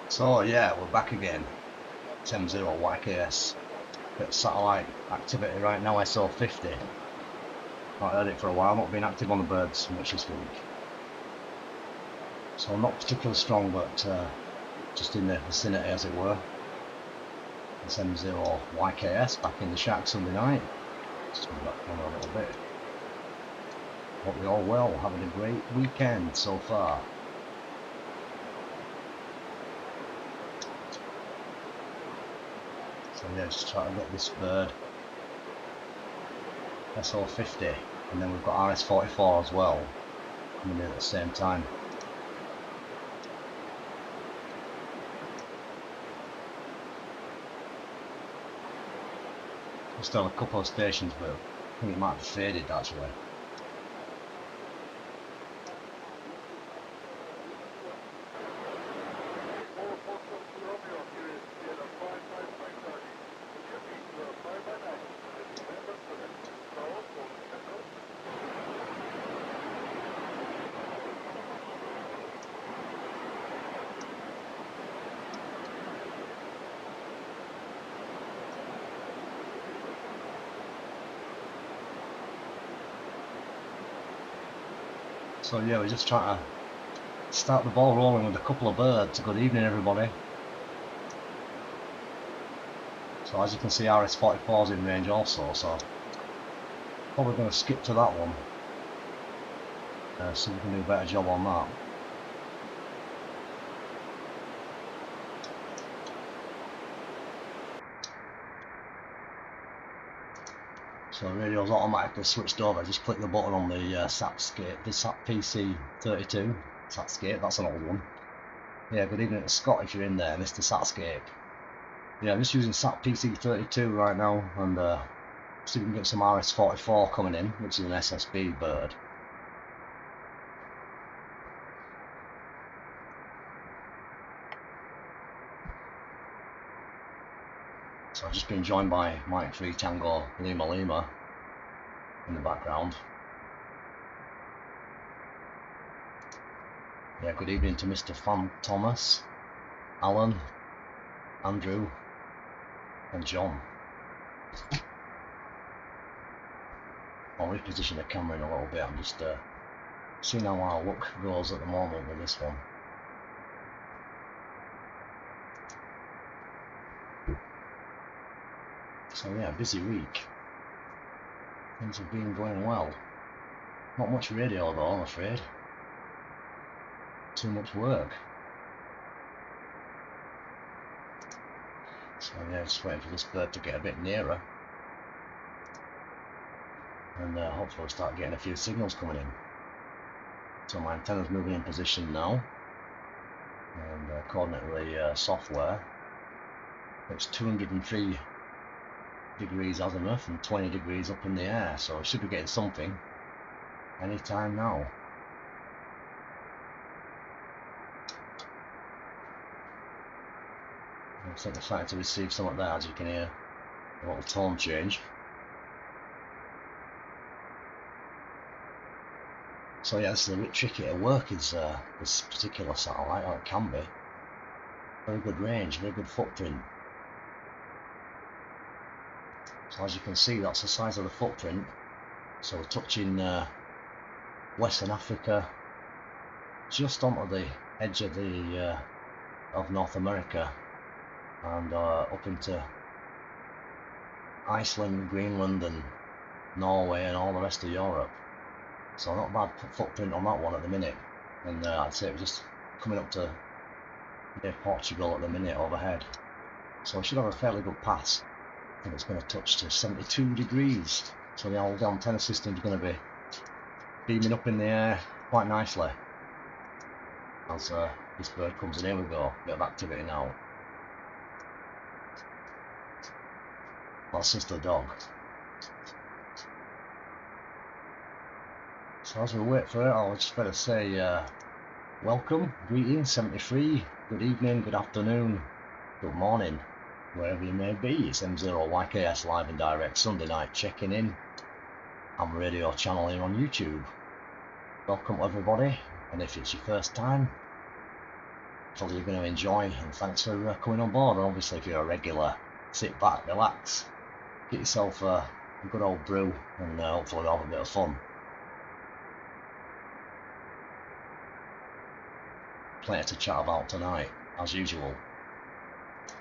So yeah, we're back again. It's M0YKS. Bit of satellite activity right now, ISO 50. Not heard it for a while, not been active on the birds much this week. So not particularly strong, but just in the vicinity as it were. It's M0YKS back in the shack Sunday night. Just move that camera a little bit. Hope you're all well, having a great weekend so far. So yeah, just try to get this bird SO50, and then we've got RS44 as well coming in at the same time. Still on a couple of stations, but I think it might have faded actually. So yeah, we're just trying to start the ball rolling with a couple of birds. Good evening everybody. So as you can see, RS44 is in range also, so probably going to skip to that one. So we can do a better job on that. So the radio's automatically switched over. Just click the button on the SATscape, the SAT PC32. SATscape, that's an old one. Yeah, good evening to Scott if you're in there, Mr. SATscape. Yeah, I'm just using SAT PC32 right now, and see if we can get some RS44 coming in, which is an SSB bird. So I've just been joined by Mike 3 Tango Lima Lima in the background. Yeah, good evening to Mr. Fan Thomas, Alan, Andrew, and John. I'll reposition the camera in a little bit. I'm just seeing how our look goes at the moment with this one. So yeah, busy week. Things have been going well. Not much radio though, I'm afraid. Too much work. So yeah, just waiting for this bird to get a bit nearer, and hopefully we'll start getting a few signals coming in. So my antenna's moving in position now, and according to the software, it's 203 degrees azimuth and 20 degrees up in the air, so we should be getting something any time now. I think we're starting to receive some of that, as you can hear a little tone change. So yeah, this is a bit tricky to work, is this particular satellite, or it can be. Very good range, very good footprint. So as you can see, that's the size of the footprint. So we're touching Western Africa, just onto the edge of the of North America, and up into Iceland, Greenland, and Norway, and all the rest of Europe. So not bad footprint on that one at the minute, and I'd say we're just coming up to near Portugal at the minute overhead. So we should have a fairly good pass. I think it's going to touch to 72 degrees. So the old antenna system is going to be beaming up in the air quite nicely as this bird comes in. Here we go, bit of activity now. That's just a dog. So as we wait for it, I'll just better say welcome, greetings, 73, good evening, good afternoon, good morning, wherever you may be. It's M0YKS live and direct Sunday night checking in. I'm radio channel here on YouTube. Welcome everybody, and if it's your first time, hopefully you're going to enjoy, and thanks for coming on board. And obviously if you're a regular, sit back, relax, get yourself a good old brew, and hopefully we'll have a bit of fun. Plenty to chat about tonight, as usual.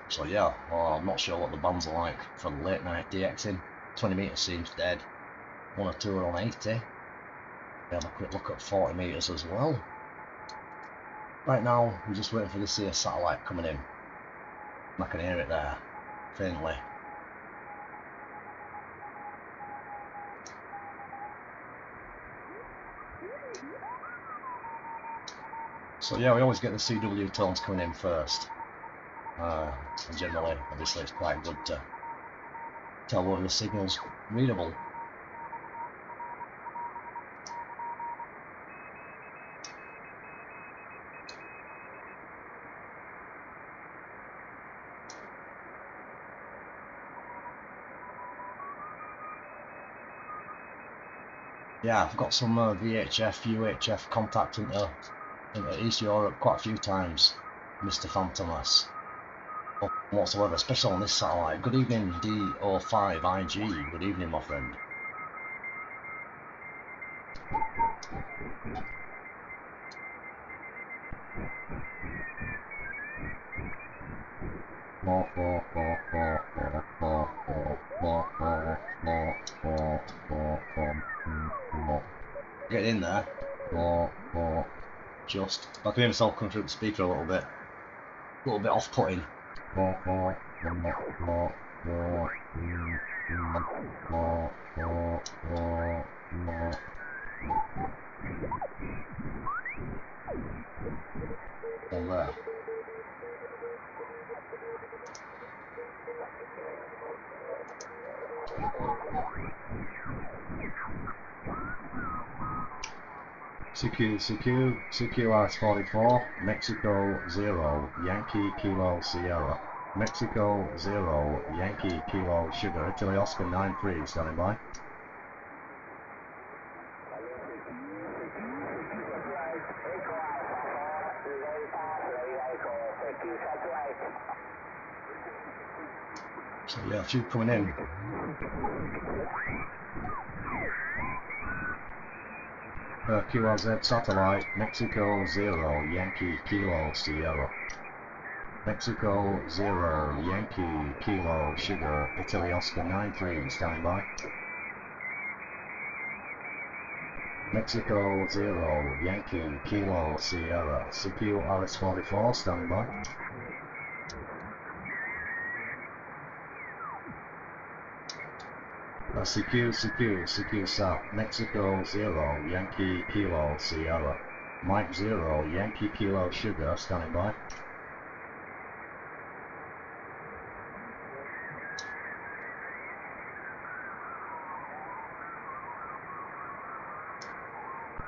So yeah, well, I'm not sure what the bands are like for the late night DXing. 20 metres seems dead. One or two are on 80. We have a quick look at 40 metres as well. Right now, we're just waiting for this here satellite coming in. I can hear it there, faintly. So yeah, we always get the CW tones coming in first. And generally, obviously, it's quite good to tell whether the signal's readable. Yeah, I've got some VHF, UHF contact into East Europe quite a few times, Mr. Phantomas. Whatsoever, especially on this satellite. Good evening, D05IG. Good evening, my friend. Get in there. Just. I can hear myself coming through the speaker a little bit off-putting. Down there. CQ RS44, Mexico 0, Yankee Kilo Sierra. Mexico 0, Yankee Kilo Sugar, Italy Oscar 93, standing by. So yeah, a few coming in. QRZ satellite, Mexico 0, Yankee Kilo Sierra. Mexico 0, Yankee Kilo Sugar, Italy Oscar 93, standing by. Mexico 0, Yankee Kilo Sierra, CQ RS44, standing by. CQ Sat, Mexico 0, Yankee Kilo Sierra. Mike 0, Yankee Kilo Sugar, standing by.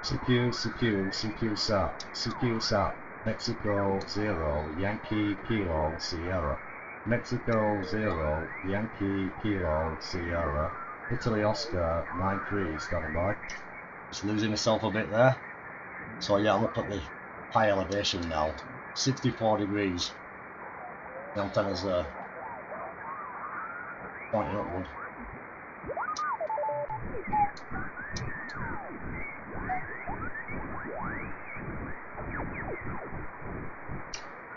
CQ Sat, Mexico 0, Yankee Kilo Sierra. Mexico 0, Yankee Kilo Sierra. Italy Oscar 93, standing by. Just losing myself a bit there. So yeah, I'm up at the high elevation now. 64 degrees. The antenna's pointing upward.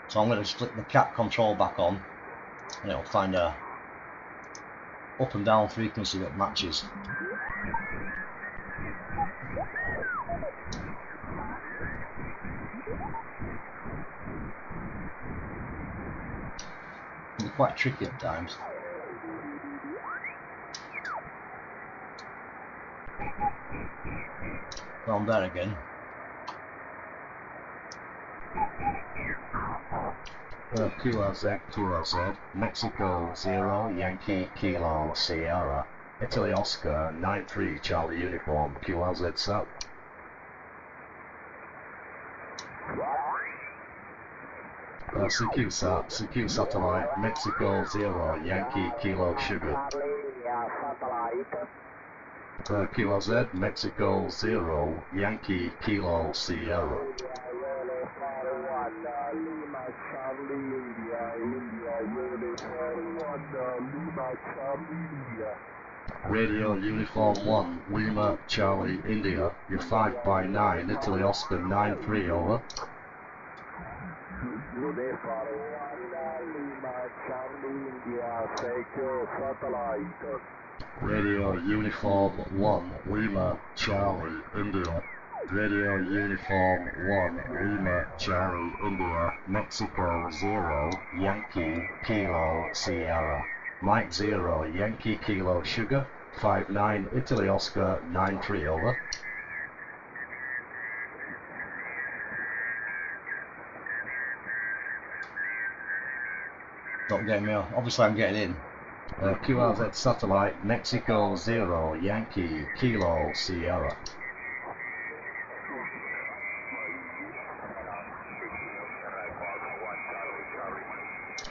So I'm going to flick the cat control back on, and it'll find a up and down frequency that matches. It can be quite tricky at times. Well, I'm there again. QRZ, Mexico 0, Yankee Kilo Sierra, Italy Oscar 93, Charlie Uniform, QRZ Sat. CQ Satellite, Mexico 0, Yankee Kilo Sugar. QRZ, Mexico 0, Yankee Kilo Sierra. Radio Uniform 1, Lima, Charlie, India, you're 5 by 9, Italy, Oscar 9-3, over. Radio Uniform 1, Lima, Charlie, India, Radio Uniform 1, Lima, Charlie, India, Mexico 0, Yankee, Kilo, Sierra. Mike 0, Yankee, Kilo, Sugar, 5-9, Italy, Oscar, 9-3, over. Don't get me, obviously I'm getting in. QRZ Satellite, Mexico 0, Yankee, Kilo, Sierra.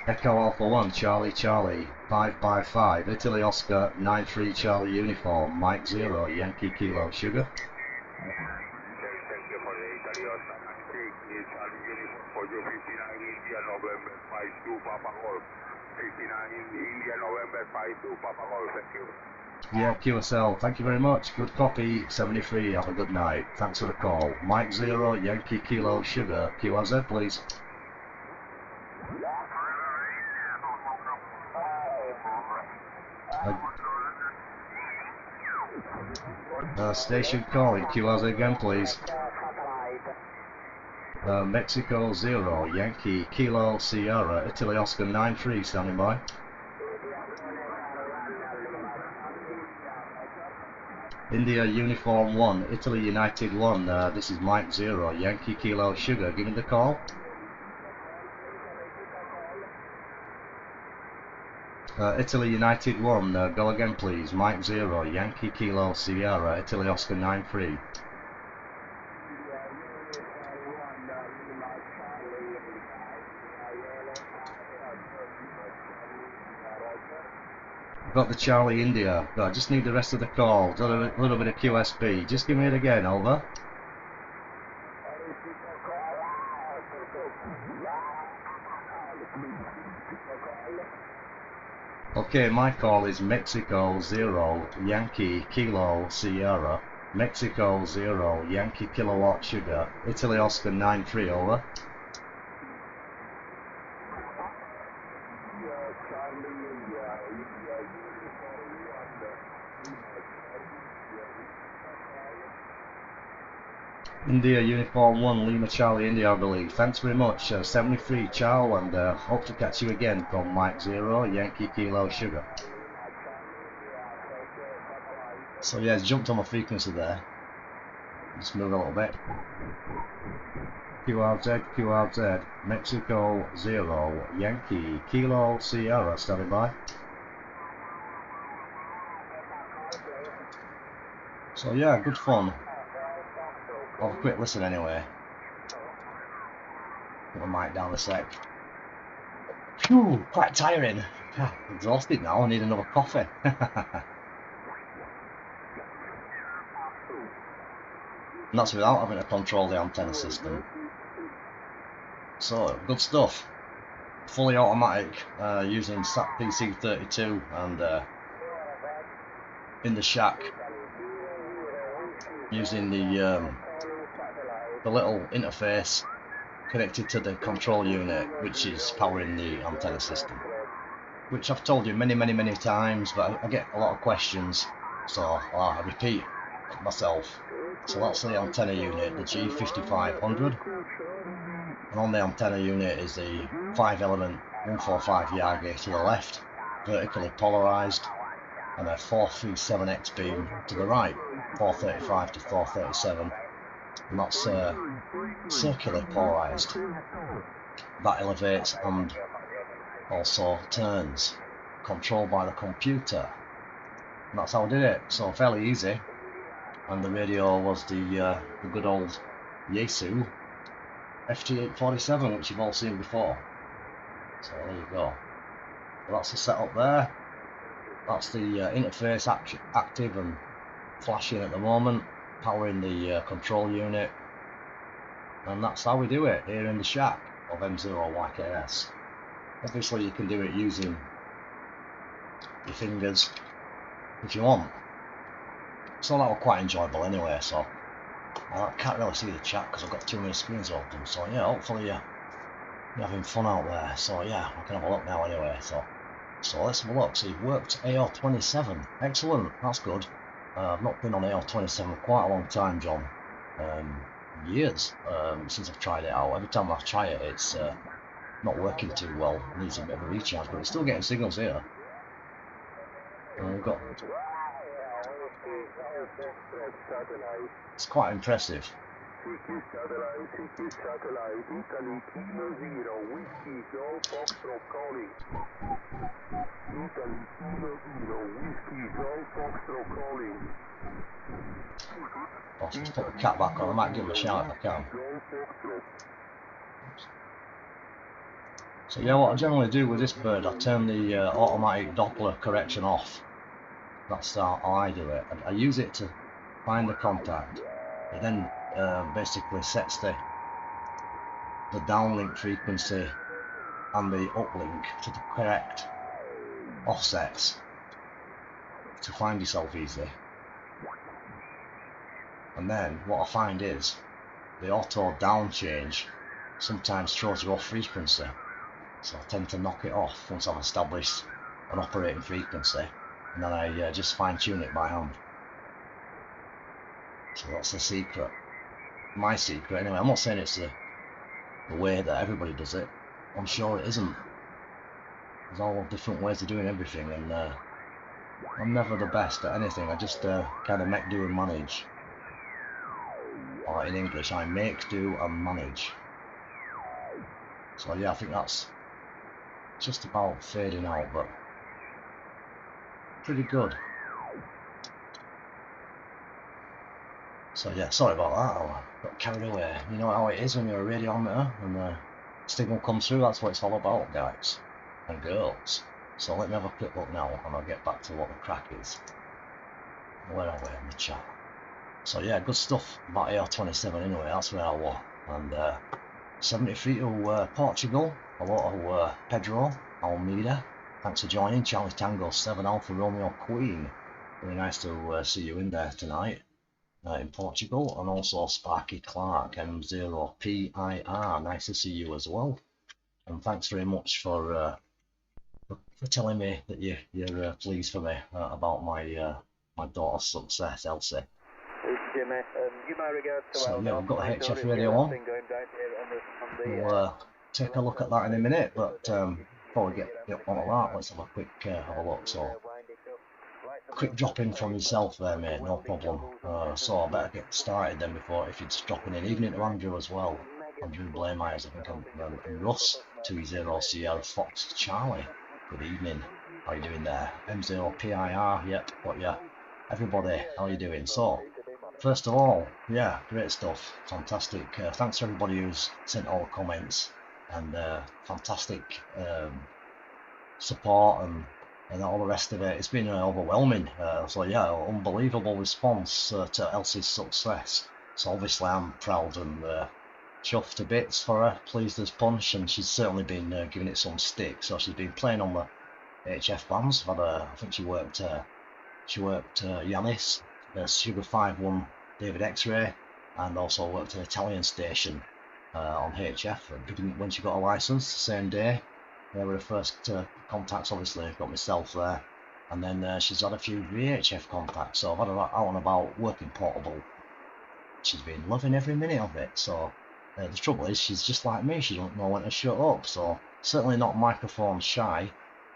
Echo Alpha 1, Charlie, Charlie, 5 by 5, Italy, Oscar, 9-3, Charlie, Uniform, Mike 0, Yankee, Kilo, Sugar. Yeah, QSL, thank you very much. Good copy, 73, have a good night. Thanks for the call. Mike 0, Yankee, Kilo, Sugar, QRZ, please. Station calling, QRZ again, please. Mexico 0, Yankee, Kilo, Sierra, Italy, Oscar 9-3, standing by. India Uniform 1, Italy United 1, this is Mike 0, Yankee, Kilo, Sugar, give me the call. Italy United 1, go again please, Mike 0, Yankee, Kilo, Sierra, Italy, Oscar 9-3. Got the Charlie India, I just need the rest of the call, got a little bit of QSB, just give me it again, over. Okay, my call is Mexico 0, Yankee, Kilo, Sierra, Mexico 0, Yankee, Kilowatt, Sugar, Italy, Oscar 9-3, over. India Uniform 1, Lima Charlie India, I believe. Thanks very much. 73 Charlie, and hope to catch you again from Mike 0, Yankee Kilo Sugar. So yeah, it's jumped on my frequency there. Just move a little bit. QRZ, QRZ, Mexico 0, Yankee Kilo Sierra, standing by. So yeah, good fun. I'll have a quick listen anyway. Put my mic down a sec. Phew, quite tiring. Exhausted now, I need another coffee. And that's without having to control the antenna system. So, good stuff. Fully automatic, using SAT PC32 and in the shack using the little interface connected to the control unit, which is powering the antenna system, which I've told you many times, but I get a lot of questions, so I repeat myself. So that's the antenna unit, the G5500, and on the antenna unit is the 5-element 145 Yagi to the left, vertically polarized, and a 437X beam to the right, 435 to 437, and that's circularly polarized. That elevates and also turns, controlled by the computer. And that's how I did it, so fairly easy. And the radio was the good old Yaesu FT847, which you've all seen before. So there you go. Well, that's the setup there. That's the interface active and flashing at the moment, powering the control unit. And that's how we do it here in the shack of M0YKS. Obviously you can do it using your fingers if you want. So that was quite enjoyable anyway, so I can't really see the chat because I've got too many screens open. So yeah, hopefully you're having fun out there. So yeah, I can have a look now anyway. So let's have a look. So you've worked AR27. Excellent, that's good. I've not been on AR27 for quite a long time, John. Years since I've tried it out. Every time I try it, it's not working too well. It needs a bit of a recharge, but it's still getting signals here. And we've got... It's quite impressive. I'll just put the cap back on. I might give him a shout if I can. So yeah, what I generally do with this bird, I turn the automatic Doppler correction off. That's how I do it. I use it to find the contact. It then basically sets the downlink frequency and the uplink to the correct offsets to find yourself easy. And then what I find is the auto down change sometimes throws you off frequency, so I tend to knock it off once I've established an operating frequency, and then I just fine tune it by hand. So that's the secret, my secret anyway. I'm not saying it's the way that everybody does it, I'm sure it isn't. There's all different ways of doing everything, and I'm never the best at anything. I just kind of make do and manage. Or in English, I make do and manage. So yeah, I think that's just about fading out, but pretty good. So yeah, sorry about that, I got carried away. You know how it is when you're a radio amateur and the signal comes through. That's what it's all about, guys and girls. So let me have a quick look now and I'll get back to what the crack is. Where are we in the chat? So yeah, good stuff about AR27 anyway, that's where I was. And 73 to Portugal. Hello to Pedro Almeida. Thanks for joining. Charlie Tango 7 Alpha Romeo Queen. Really nice to see you in there tonight in Portugal. And also Sparky Clark M0PIR. Nice to see you as well. And thanks very much for telling me that you're pleased for me about my my daughter's success, Elsie. So yeah, we've got the HF radio on. We'll take a look at that in a minute, but before we get on that, let's have a quick have a look. So quick drop in from yourself there, mate, no problem. So I better get started then before, if you're just dropping in. Evening to Andrew as well. Andrew Blameyers, I think, and Russ 20 Sierra Fox Charlie. Good evening. How you doing there? M0PIR, yep, got ya. Everybody, how you doing? So, first of all, yeah, great stuff, fantastic. Thanks to everybody who's sent all the comments and fantastic support and all the rest of it. It's been overwhelming. So yeah, unbelievable response to Elsie's success. So obviously I'm proud and chuffed to bits for her, pleased as punch, and she's certainly been giving it some stick. So she's been playing on the HF bands. I think she worked Yanis, Sugar 5-1 David X-Ray, and also worked an Italian station on HF when she got a license the same day. They were the first contacts, obviously. I've got myself there, and then she's had a few VHF contacts, so I've had her out and about working portable. She's been loving every minute of it. So the trouble is, she's just like me, she don't know when to shut up, so certainly not microphone shy.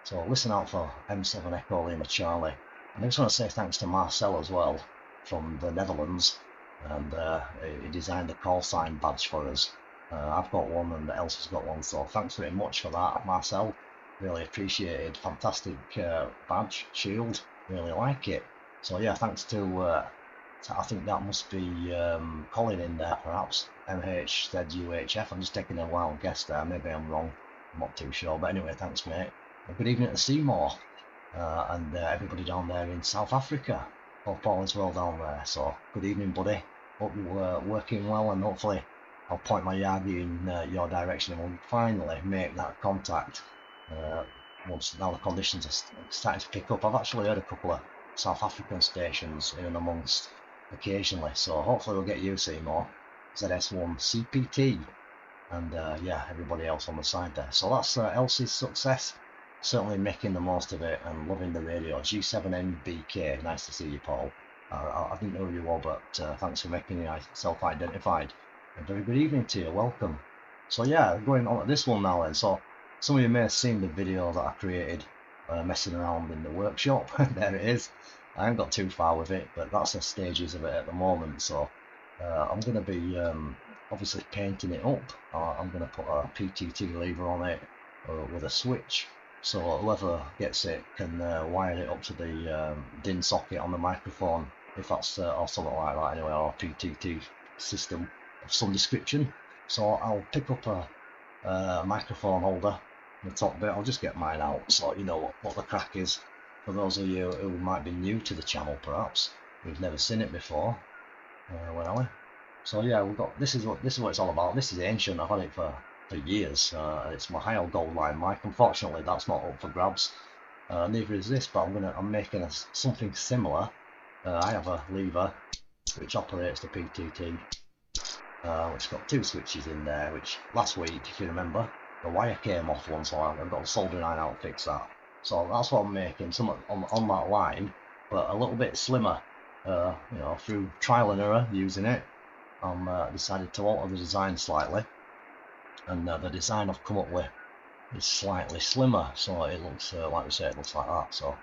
So listen out for M7 Echo Lima Charlie. And I just want to say thanks to Marcel as well from the Netherlands, and he designed the call sign badge for us. I've got one and Elsie's got one, so thanks very much for that, Marcel. Really appreciated. Fantastic badge, shield, really like it. So yeah, thanks to I think that must be Colin in there perhaps, MHZUHF. I'm just taking a wild guess there, maybe I'm wrong, I'm not too sure, but anyway, thanks mate. And good evening to Seymour and everybody down there in South Africa. Hope all is well down there, so good evening buddy, hope you're working well and hopefully I'll point my Yagi in your direction, and we'll finally make that contact once now the conditions are starting to pick up. I've actually heard a couple of South African stations in and amongst occasionally, so hopefully we'll get you, Seymour, ZS1 CPT, and yeah, everybody else on the side there. So that's Elsie's success. Certainly making the most of it and loving the radio. G7NBK, nice to see you, Paul. I didn't know who you were, but thanks for making yourself identified. A very good evening to you, welcome. So yeah, going on to this one now then. So some of you may have seen the video that I created messing around in the workshop. There it is. I haven't got too far with it, but that's the stages of it at the moment. So I'm going to be obviously painting it up. I'm going to put a PTT lever on it with a switch. So whoever gets it can wire it up to the DIN socket on the microphone, if that's or something like that anyway, or a PTT system of some description. So I'll pick up a microphone holder in the top bit. I'll just get mine out so you know what the crack is. For those of you who might be new to the channel, perhaps who've never seen it before, where are we? So yeah, we've got this is what it's all about. This is ancient. I've had it for years. It's my Heil Gold Line mic. Unfortunately, that's not up for grabs. Neither is this, but I'm making something similar. I have a lever which operates the PTT, which got two switches in there. Which last week, if you remember, the wire came off one, so I've got a soldering iron out to fix that. So that's what I'm making, something on that line, but a little bit slimmer. You know, through trial and error using it, I'm decided to alter the design slightly. And the design I've come up with is slightly slimmer, so it looks like we say, it looks like that. So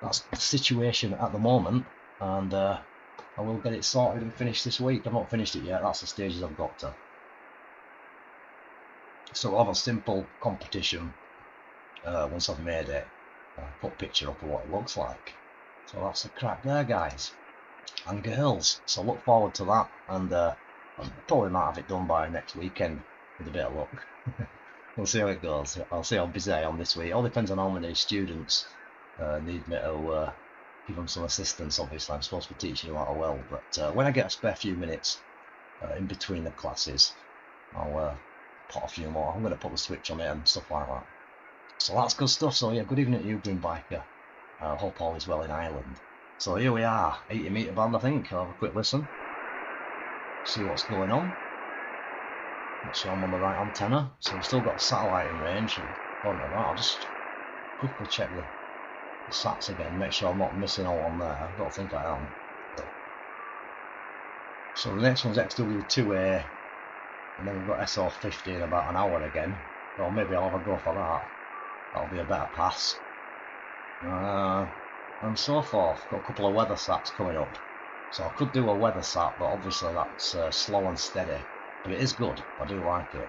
that's the situation at the moment, and I will get it sorted and finished this week. I've not finished it yet. That's the stages I've got to. So I'll have a simple competition once I've made it. Put a picture up of what it looks like. So that's the crack there, guys and girls. So look forward to that, and I probably might have it done by next weekend. With a bit of luck. We'll see how it goes. I'll see how busy I am this week. It all depends on how many students need me to give them some assistance. Obviously, I'm supposed to be teaching a lot of well, but when I get a spare few minutes in between the classes, I'll put a few more. I'm going to put the switch on it and stuff like that. So that's good stuff. So yeah, good evening to you, Green Biker. Hope all is well in Ireland. So here we are, 80 metre band, I think. I'll have a quick listen, see what's going on. Make sure I'm on the right antenna. So we've still got satellite in range. I'll just quickly check the sats again, make sure I'm not missing out on there. I don't think I am. So the next one's XW2A, and then we've got SO50 in about an hour again. Well, maybe I'll have a go for that. That'll be a better pass. And so forth. Got a couple of weather sats coming up. So I could do a weather sat, but obviously that's slow and steady. But it is good, I do like it.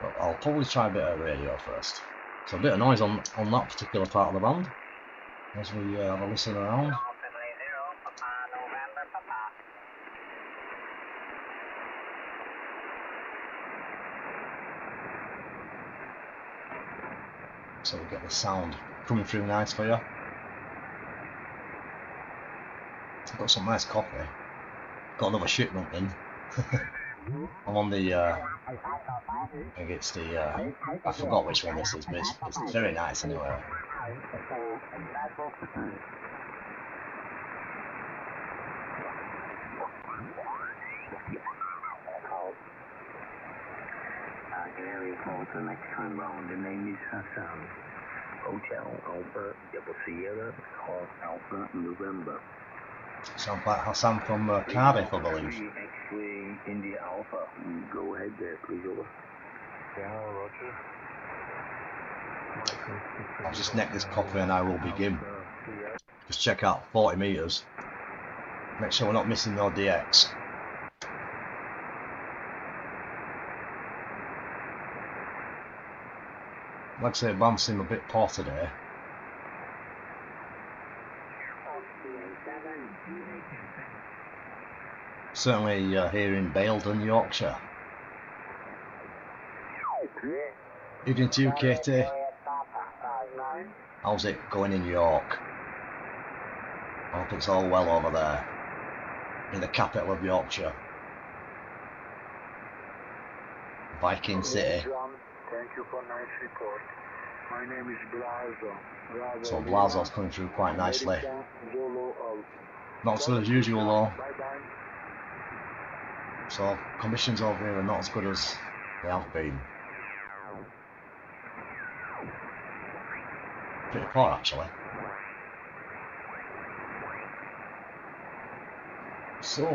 But I'll probably try a bit of radio first. So a bit of noise on that particular part of the band as we have a listen around. So we get the sound coming through nice for you. I've got some nice coffee. Got another shipment in. I'm on the, I think it's the, I forgot which one this is, but it's very nice anyway. Area code for the next time round. The name is Hassan. Hotel Alpha Double Sierra Call Alpha November. Sounds like Hassan from Cardiff, I believe. X-ray India Alpha. Go ahead there, please, over. Yeah, roger. I'll just neck this coffee and I will begin. Just check out 40 metres. Make sure we're not missing no DX. Like I say, band's seem a bit poor today. Certainly here in Baildon, Yorkshire. Evening to you, Katie. How's it going in York? I hope it's all well over there, in the capital of Yorkshire. Viking City. John, thank you for nice report. My name is Blazo. So Blazo's coming through quite nicely. America, Zulu, Not as good as usual though. Bye-bye. So conditions over here are not as good as they have been. Pretty poor actually. So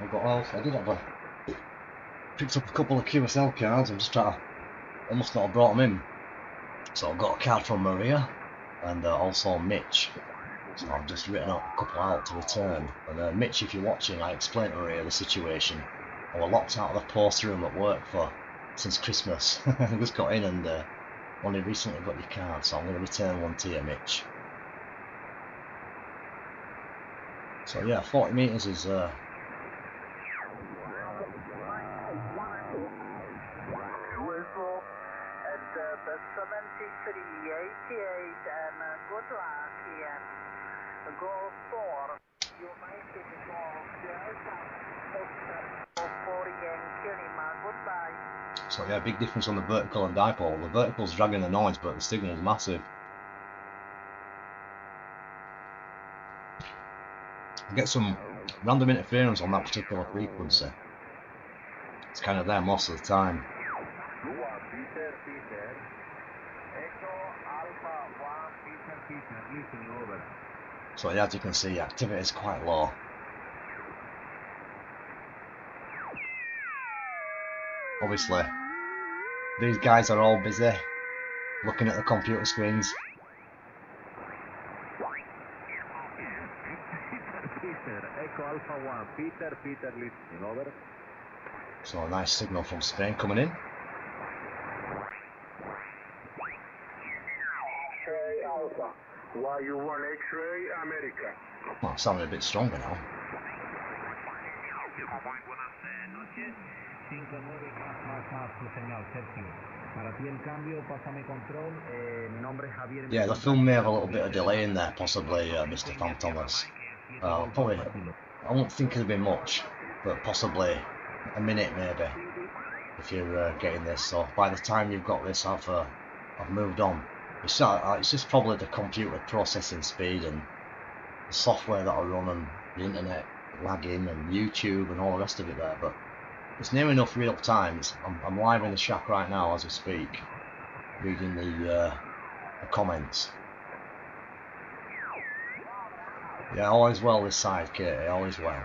I did have picked up a couple of QSL cards. I'm just trying to, I must not have brought them in. So I've got a card from Maria and also Mitch. So I've just written up a couple out to return. And Mitch, if you're watching, I explained to Maria the situation. I was locked out of the post room at work since Christmas. I just got in and only recently got your card, so I'm going to return one to you, Mitch. So yeah, 40 metres is so yeah, big difference on the vertical and dipole. The vertical's dragging the noise, but the signal's massive. I get some random interference on that particular frequency. It's kind of there most of the time. So yeah, as you can see, activity is quite low. Obviously, these guys are all busy looking at the computer screens. So a nice signal from Spain coming in. Why you want X-ray America? Well, it's sounding a bit stronger now. Yeah, the film may have a little bit of delay in there, possibly, Mr. Fantomas. Probably, I won't think it'll be much, but possibly a minute maybe, if you're getting this. So by the time you've got this, I've moved on. It's just probably the computer processing speed and the software that'll run and the internet lagging and YouTube and all the rest of it there, but it's near enough real time. I'm live in the shack right now as we speak, reading the comments. Yeah, all is well this side, Katie, all is well.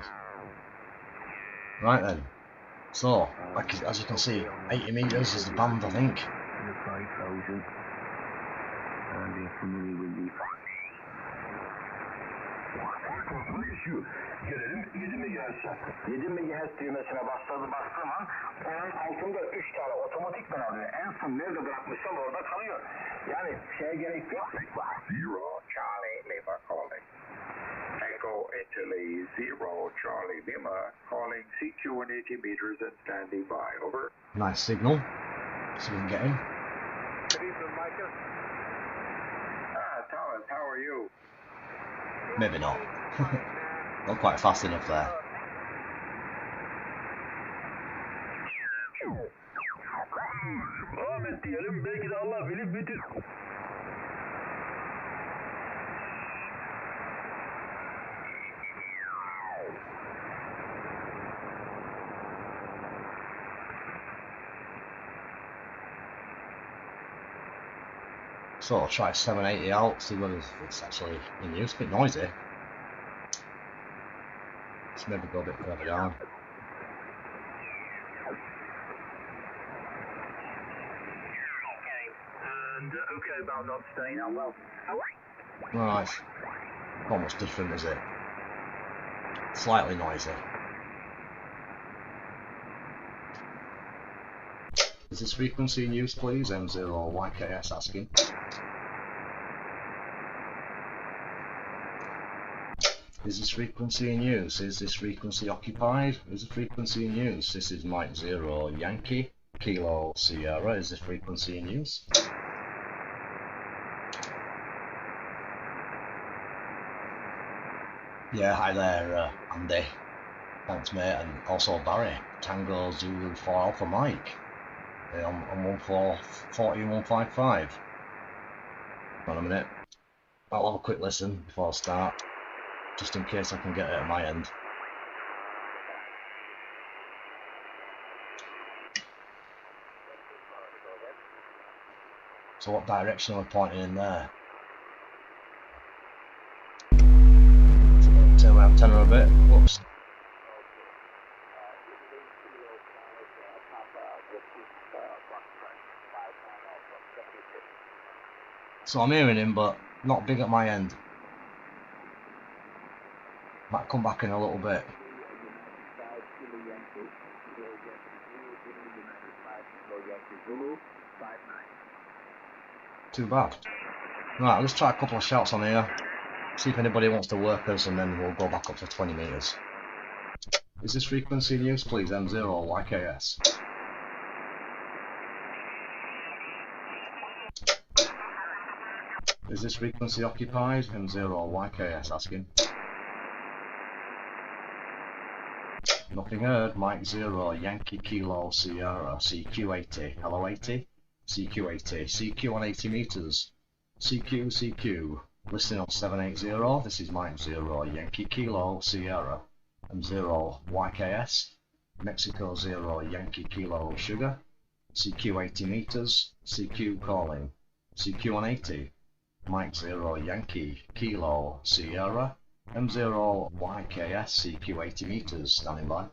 Right then, so, as you can see, 80 metres is the band, I think. Gelelim 7 MHz'e. 7 MHz düğmesine bastığım an onun altında 3 tane otomatikman alıyor. En son nerede bırakmışsam orada kalıyor. Yani şeye gerek yok. 0 Charlie Lima calling. Echo Italy 0 Charlie Lima calling CQ in 80 meters and standing by. Over. Nice signal. So we can get in. Good evening, Micah. Thomas, how are you? Maybe not. Not quite fast enough there. Ahmet diyelim, belki de Allah bilir bütün. So I'll try 780 out, see whether it's actually in use. A bit noisy. Let's maybe go a bit further down. And okay about not staying out well. Right. Not much different, is it? Slightly noisy. Is this frequency in use, please? M0YKS asking. Is this frequency in use? Is this frequency occupied? Is the frequency in use? This is Mike 0 Yankee Kilo Sierra. Is this frequency in use? Yeah, hi there, Andy. Thanks, mate, and also Barry. Tango Zulu 4 Alpha Mike. On 14155. Hold on a minute. I'll have a quick listen before I start, just in case I can get it at my end. So what direction am I pointing in there? Turn around tenor a bit. Whoops. So I'm hearing him, but not big at my end. Might come back in a little bit. Too bad. Right, let's try a couple of shots on here. See if anybody wants to work us, and then we'll go back up to 20 meters. Is this frequency in use, please? M0YKS. Is this frequency occupied? M0YKS asking. Nothing heard. Mike 0, Yankee Kilo Sierra, CQ80. Hello 80? CQ80. CQ on 80 meters. CQ, CQ. Listening on 780. This is Mike 0, Yankee Kilo Sierra. M0YKS. Mexico 0, Yankee Kilo Sugar. CQ 80 meters. CQ calling. CQ on 80. Mike 0, Yankee Kilo Sierra. M0YKS, CQ 80 meters, standing by.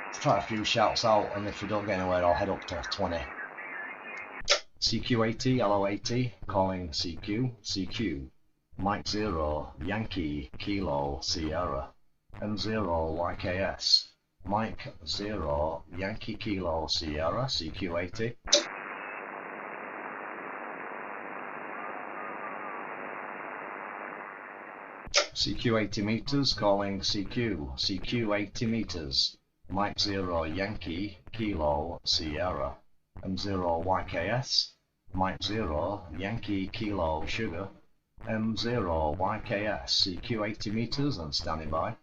Let's try a few shouts out, and if we don't get anywhere, I'll head up to 20. CQ 80, LO 80, calling CQ, CQ. Mike 0, Yankee Kilo Sierra. M0YKS. Mike 0, Yankee Kilo Sierra, CQ 80. CQ 80 meters, calling CQ, CQ 80 meters. Mike 0, Yankee Kilo Sierra. M0YKS. Mike 0, Yankee Kilo Sugar. M0YKS, CQ 80 meters and standing by.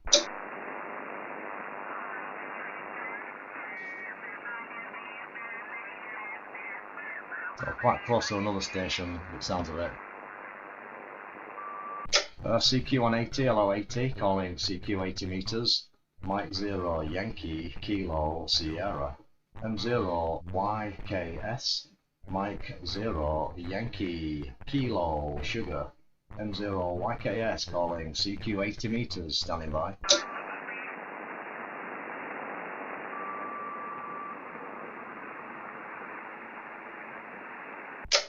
So quite close to another station, it sounds of it. CQ on 80, LO 80, calling CQ 80 meters. Mike 0, Yankee Kilo Sierra. M0YKS. Mike 0, Yankee Kilo Sugar. M0YKS calling CQ 80 meters, standing by.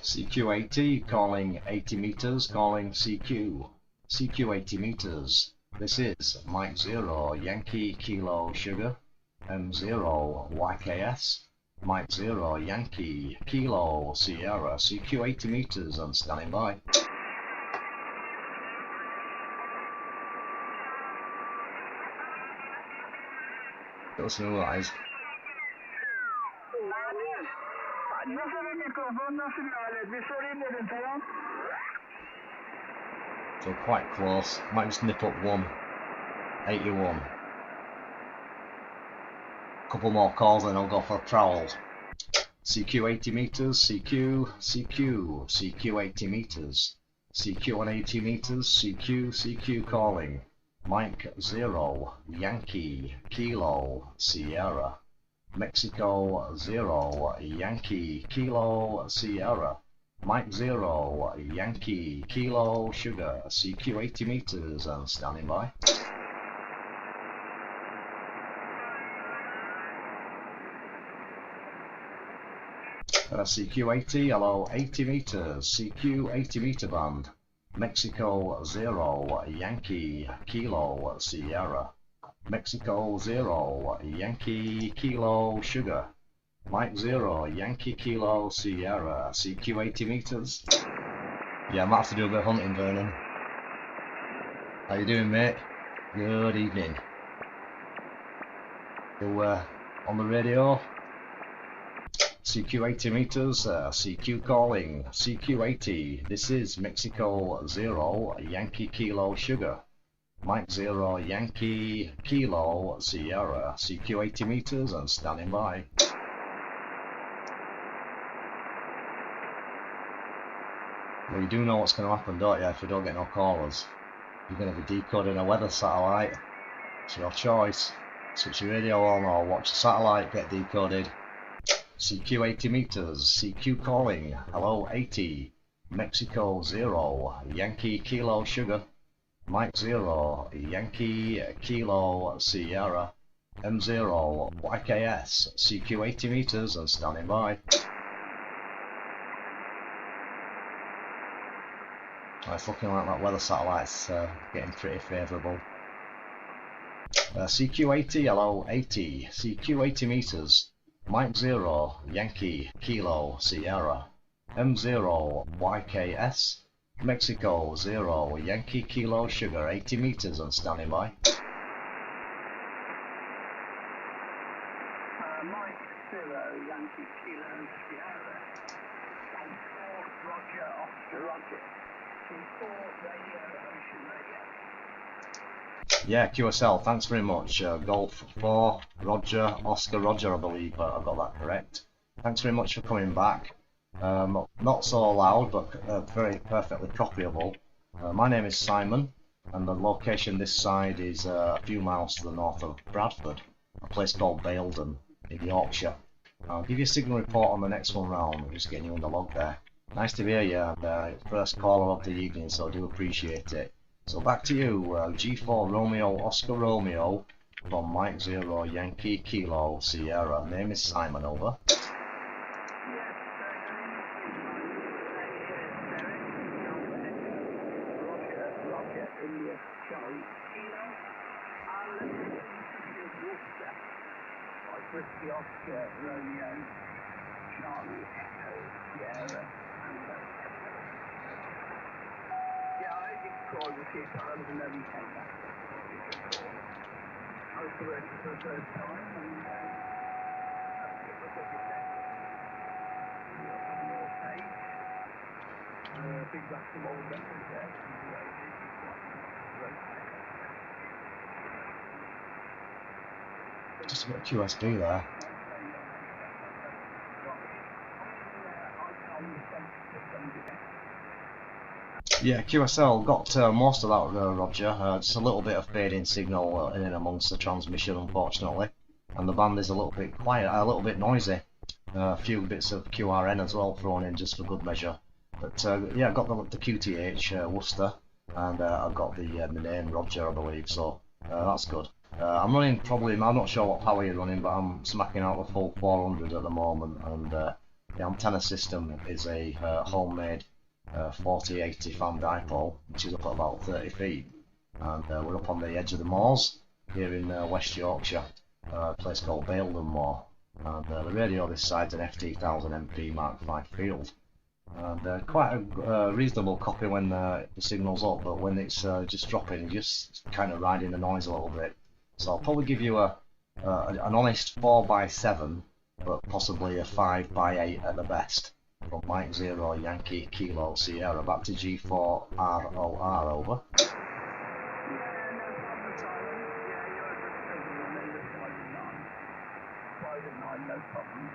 CQ 80 calling 80 meters, calling CQ. CQ 80 meters. This is Mike 0, Yankee Kilo Sugar. M0YKS. Mike 0, Yankee Kilo Sierra. CQ 80 meters and standing by. Listen to that is. So quite close. Might just nip up 181. Couple more calls and I'll go for a prowl. CQ 80 meters, CQ, CQ, CQ 80 meters. CQ on 80 meters, CQ, CQ calling. Mike 0, Yankee Kilo Sierra. Mexico 0, Yankee Kilo Sierra. Mike 0, Yankee Kilo Sugar. CQ 80 meters and standing by. CQ 80, LO 80 meters, CQ 80 meter band. Mexico 0, Yankee Kilo Sierra. Mexico 0, Yankee Kilo Sugar. Mike 0, Yankee Kilo Sierra, CQ 80 meters. Yeah, I might have to do a bit of hunting, Vernon. How you doing, mate? Good evening. You on the radio? CQ 80 meters, CQ calling, CQ 80, this is Mexico 0, Yankee Kilo Sugar. Mike 0, Yankee Kilo Sierra, CQ 80 meters and standing by. Well, you do know what's going to happen, don't you, if we don't get no callers? You're going to be decoding a weather satellite. It's your choice. Switch your radio on or watch the satellite get decoded. CQ 80 meters, CQ calling, hello 80, Mexico 0, Yankee Kilo Sugar, Mike 0, Yankee Kilo Sierra, M0YKS, CQ 80 meters and standing by. It's looking like that weather satellite's getting pretty favourable. CQ 80, hello 80, CQ 80 meters, Mike 0, Yankee Kilo Sierra, M0YKS, Mexico 0, Yankee Kilo Sugar, 80 meters and standing by. Mike 0, Yankee Kilo Sierra, 4 Roger, Oscar Roger, 4 Radio, Ocean Radio. Yeah, QSL, thanks very much. Golf 4, Roger, Oscar Roger, I believe I've got that correct. Thanks very much for coming back. Not so loud, but very perfectly copyable. My name is Simon, and the location this side is a few miles to the north of Bradford, a place called Baildon in Yorkshire. I'll give you a signal report on the next one round. I'm just getting you on the log there. Nice to hear you, and first caller of the evening, so I do appreciate it. So back to you, G4 Romeo Oscar Romeo from Mike 0 Yankee Kilo Sierra. Name is Simon, over. Whiskey Oscar Romeo Charlie Echo Sierra. Yeah, I did call a few times and then he came back. I was working for the first time and it was what you said. You have more page. Big back from all the records there. Just a bit of QSB there. Yeah, QSL got most of that, Roger. Just a little bit of fading signal in and amongst the transmission, unfortunately. And the band is a little bit quiet, a little bit noisy. A few bits of QRN as well thrown in just for good measure. But yeah, I got the QTH, Worcester, and I've got the name Roger, I believe, so that's good. I'm running probably, I'm not sure what power you're running, but I'm smacking out the full 400 at the moment, and the antenna system is a homemade 4080 fan dipole, which is up at about 30 feet, and we're up on the edge of the moors here in West Yorkshire, a place called Baildon Moor, and the radio this side's an FT1000MP Mark V field, and quite a reasonable copy when the signal's up, but when it's just dropping, you're just kind of riding the noise a little bit. So I'll probably give you an honest 4x7, but possibly a 5x8 at the best. From Mike 0 Yankee Kilo Sierra, back to G4 ROR, over. No problem.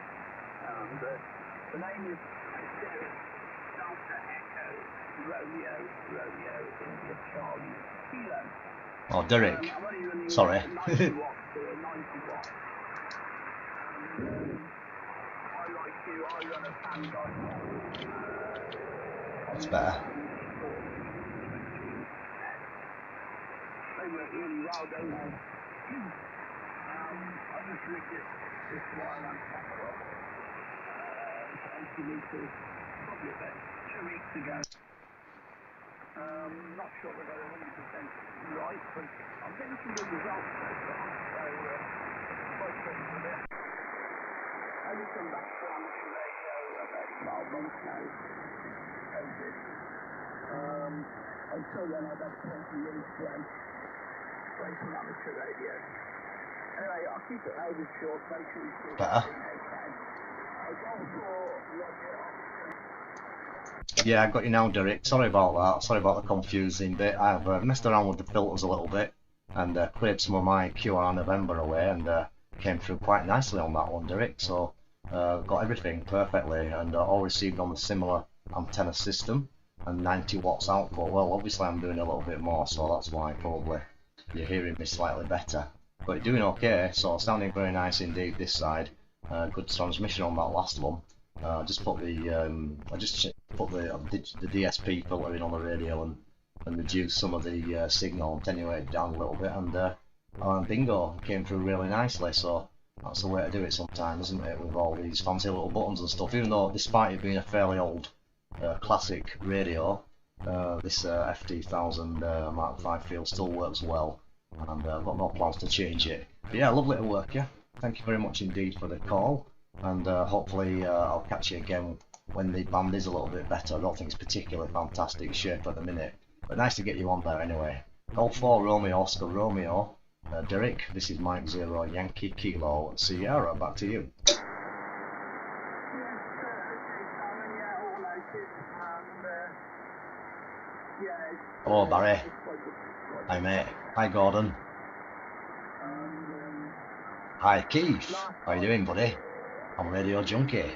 The name is Delta Echo Romeo India Charlie Kilo. Oh, Derek. Sorry. 90 watts. I like you, I run a fan dipole. That's better. They work really well, don't they? I just rigged this wire and tackle up 80 meters, probably about 2 weeks ago. Not sure we got 100% right, but I'm getting some good results so far, so quite pleased with it. I just come back from amateur radio about 12 months now, COVID. Until then I've had 20 years break from amateur radio. Anyway, I'll keep it over short, make sure you see it okay. Yeah, I got you now, Derek. Sorry about that. Sorry about the confusing bit. I've messed around with the filters a little bit and cleared some of my QR November away and came through quite nicely on that one, Derek. So got everything perfectly and all received on the similar antenna system and 90 watts output. Well, obviously I'm doing a little bit more, so that's why probably you're hearing me slightly better. But you're doing okay, so sounding very nice indeed this side. Good transmission on that last one. Just put the the DSP filter in on the radio and reduce some of the signal, attenuate it down a little bit, and bingo, came through really nicely. So that's the way to do it sometimes, isn't it, with all these fancy little buttons and stuff. Even though, despite it being a fairly old classic radio, this FT1000 Mark V field still works well, and I've got no plans to change it. But yeah, lovely to work you. Thank you very much indeed for the call, and hopefully I'll catch you again when the band is a little bit better. I don't think it's particularly fantastic shape at the minute, but nice to get you on there anyway. Golf 4 Romeo Oscar Romeo, Derek, this is Mike 0 Yankee Kilo Sierra, back to you. Hello Barry. Hi mate. Hi Gordon. Hi Keith. How you doing, buddy? I'm Radio Junkie.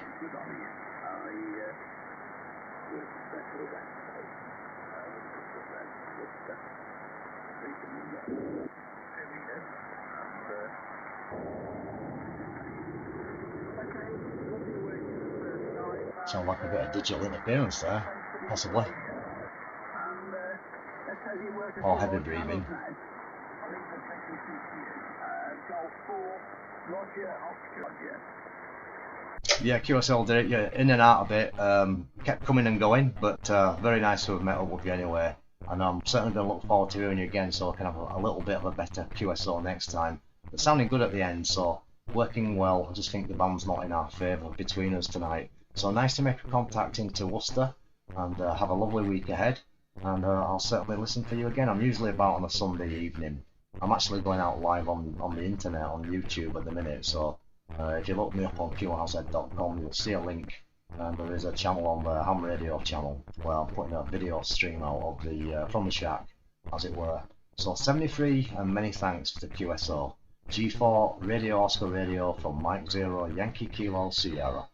Sound like a bit of digital interference there, possibly. Or heavy breathing. Yeah, QSL did it. Yeah, in and out of it. Kept coming and going, but very nice to have met up with you anyway. And I'm certainly going to look forward to hearing you again, so I can have a little bit of a better QSO next time. But sounding good at the end, so working well. I just think the band's not in our favour between us tonight. So nice to make a contact into Worcester, and have a lovely week ahead. And I'll certainly listen for you again. I'm usually about on a Sunday evening. I'm actually going out live on the internet on YouTube at the minute, so if you look me up on qrz.com, you'll see a link, and there is a channel on the ham radio channel where I'm putting a video stream out of the from the shack, as it were. So 73, and many thanks to QSO. G4 Radio Oscar Radio from Mike 0 Yankee Kilo Sierra.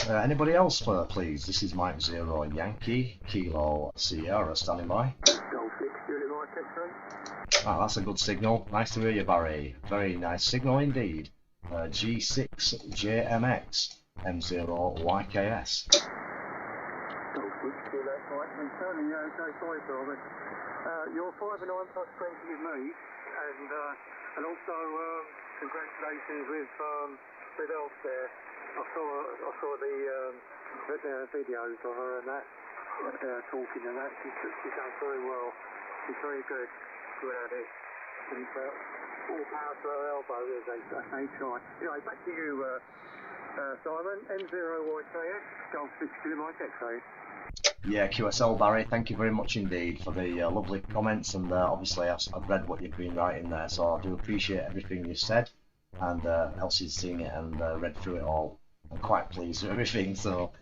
Anybody else, please? This is Mike 0 Yankee Kilo Sierra standing by. Ah, that's a good signal. Nice to hear you, Barry. Very nice signal indeed. G6JMX M0YKS. You're 5 and 9 plus 20 with me, and also congratulations with Elf there. I saw the videos of her and that, talking and that. She's done very well. She's very good at it. And all power to her elbow, as they try. Anyway, back to you, Simon. M0YKS, Golf 6 Kilo Mike X-ray. Yeah, QSL Barry, thank you very much indeed for the lovely comments, and obviously I've read what you've been writing there, so I do appreciate everything you said, and Elsie's seen it and read through it all. I'm quite pleased with everything, so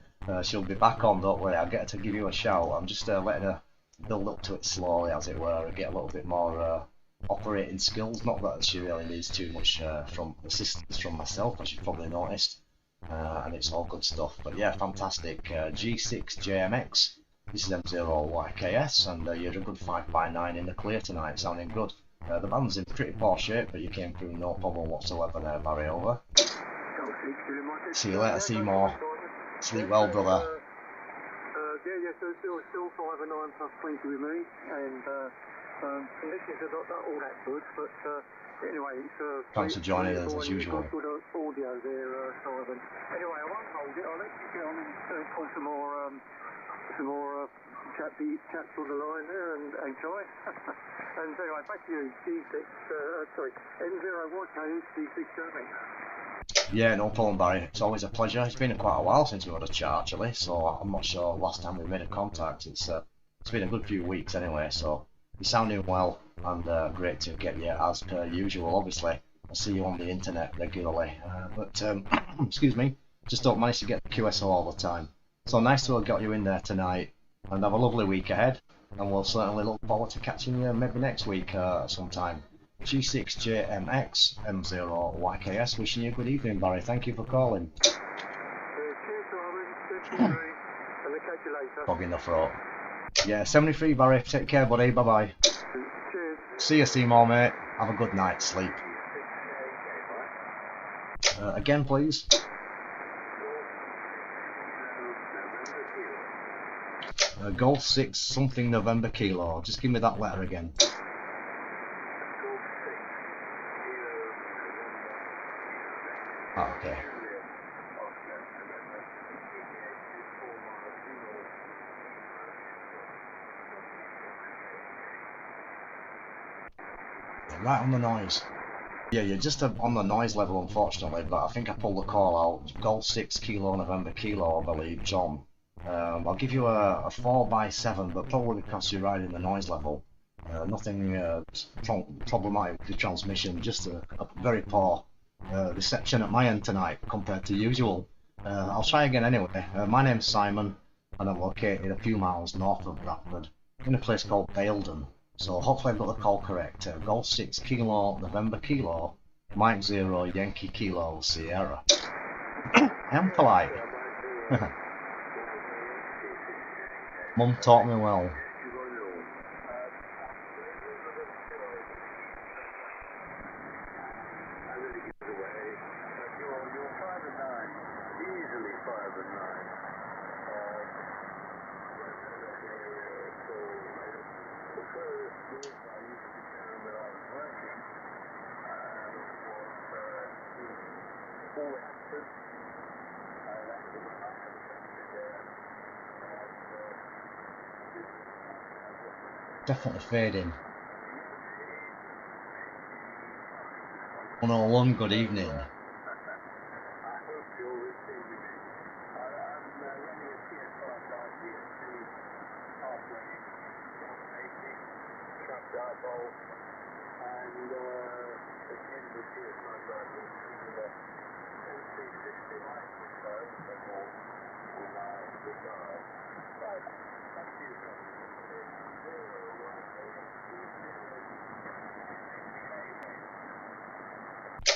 she'll be back on, don't worry. I'll get her to give you a shout. I'm just letting her build up to it slowly, as it were, and get a little bit more operating skills. Not that she really needs too much from assistance from myself, as you've probably noticed, and it's all good stuff. But yeah, fantastic. G6JMX, this is M0YKS, and you're a good 5x9 in the clear tonight, sounding good. The band's in pretty poor shape, but you came through no problem whatsoever there, Barry. Over. See you later, Seymour. Sleep well, brother. Yeah, so still 5 and 9 plus 20 with me, and conditions are not all that good, but anyway, it's thanks for joining us as usual. Good audio there, Simon. Anyway, I won't hold it. I'll let you get on and put some more chaps on the line there and try. And anyway, back to you, M0YKS G6 Yeah, no problem, Barry. It's always a pleasure. It's been quite a while since we had a chat, actually, so I'm not sure last time we made a contact. It's been a good few weeks anyway, so You're sounding well, and great to get you as per usual. Obviously, I see you on the internet regularly, but excuse me, just don't manage to get the QSO all the time. So nice to have got you in there tonight, and have a lovely week ahead. And we'll certainly look forward to catching you maybe next week sometime. G6JMX M0YKS wishing you a good evening, Barry. Thank you for calling. Cheers, Simon. 73, and I'll catch you later. Fog in the throat. Yeah, 73, Barry. Take care, buddy. Bye bye. Cheers. See you, Seymour, mate. Have a good night's sleep. Again, please. Golf 6 something November Kilo. Just give me that letter again. Okay. Right on the noise. Yeah, you're just on the noise level, unfortunately, but I think I pulled the call out. Golf 6 Kilo November Kilo, I believe, John. I'll give you a 4x7, but probably because you're riding the noise level. Nothing problematic with the transmission, just a very poor reception at my end tonight compared to usual. I'll try again anyway. My name's Simon, and I'm located a few miles north of Bradford, in a place called Baildon. So hopefully I've got the call correct. Golf 6 Kilo November Kilo, Mike 0 Yankee Kilo Sierra. I'm polite. Mum taught me well. Definitely fading. 101, good evening.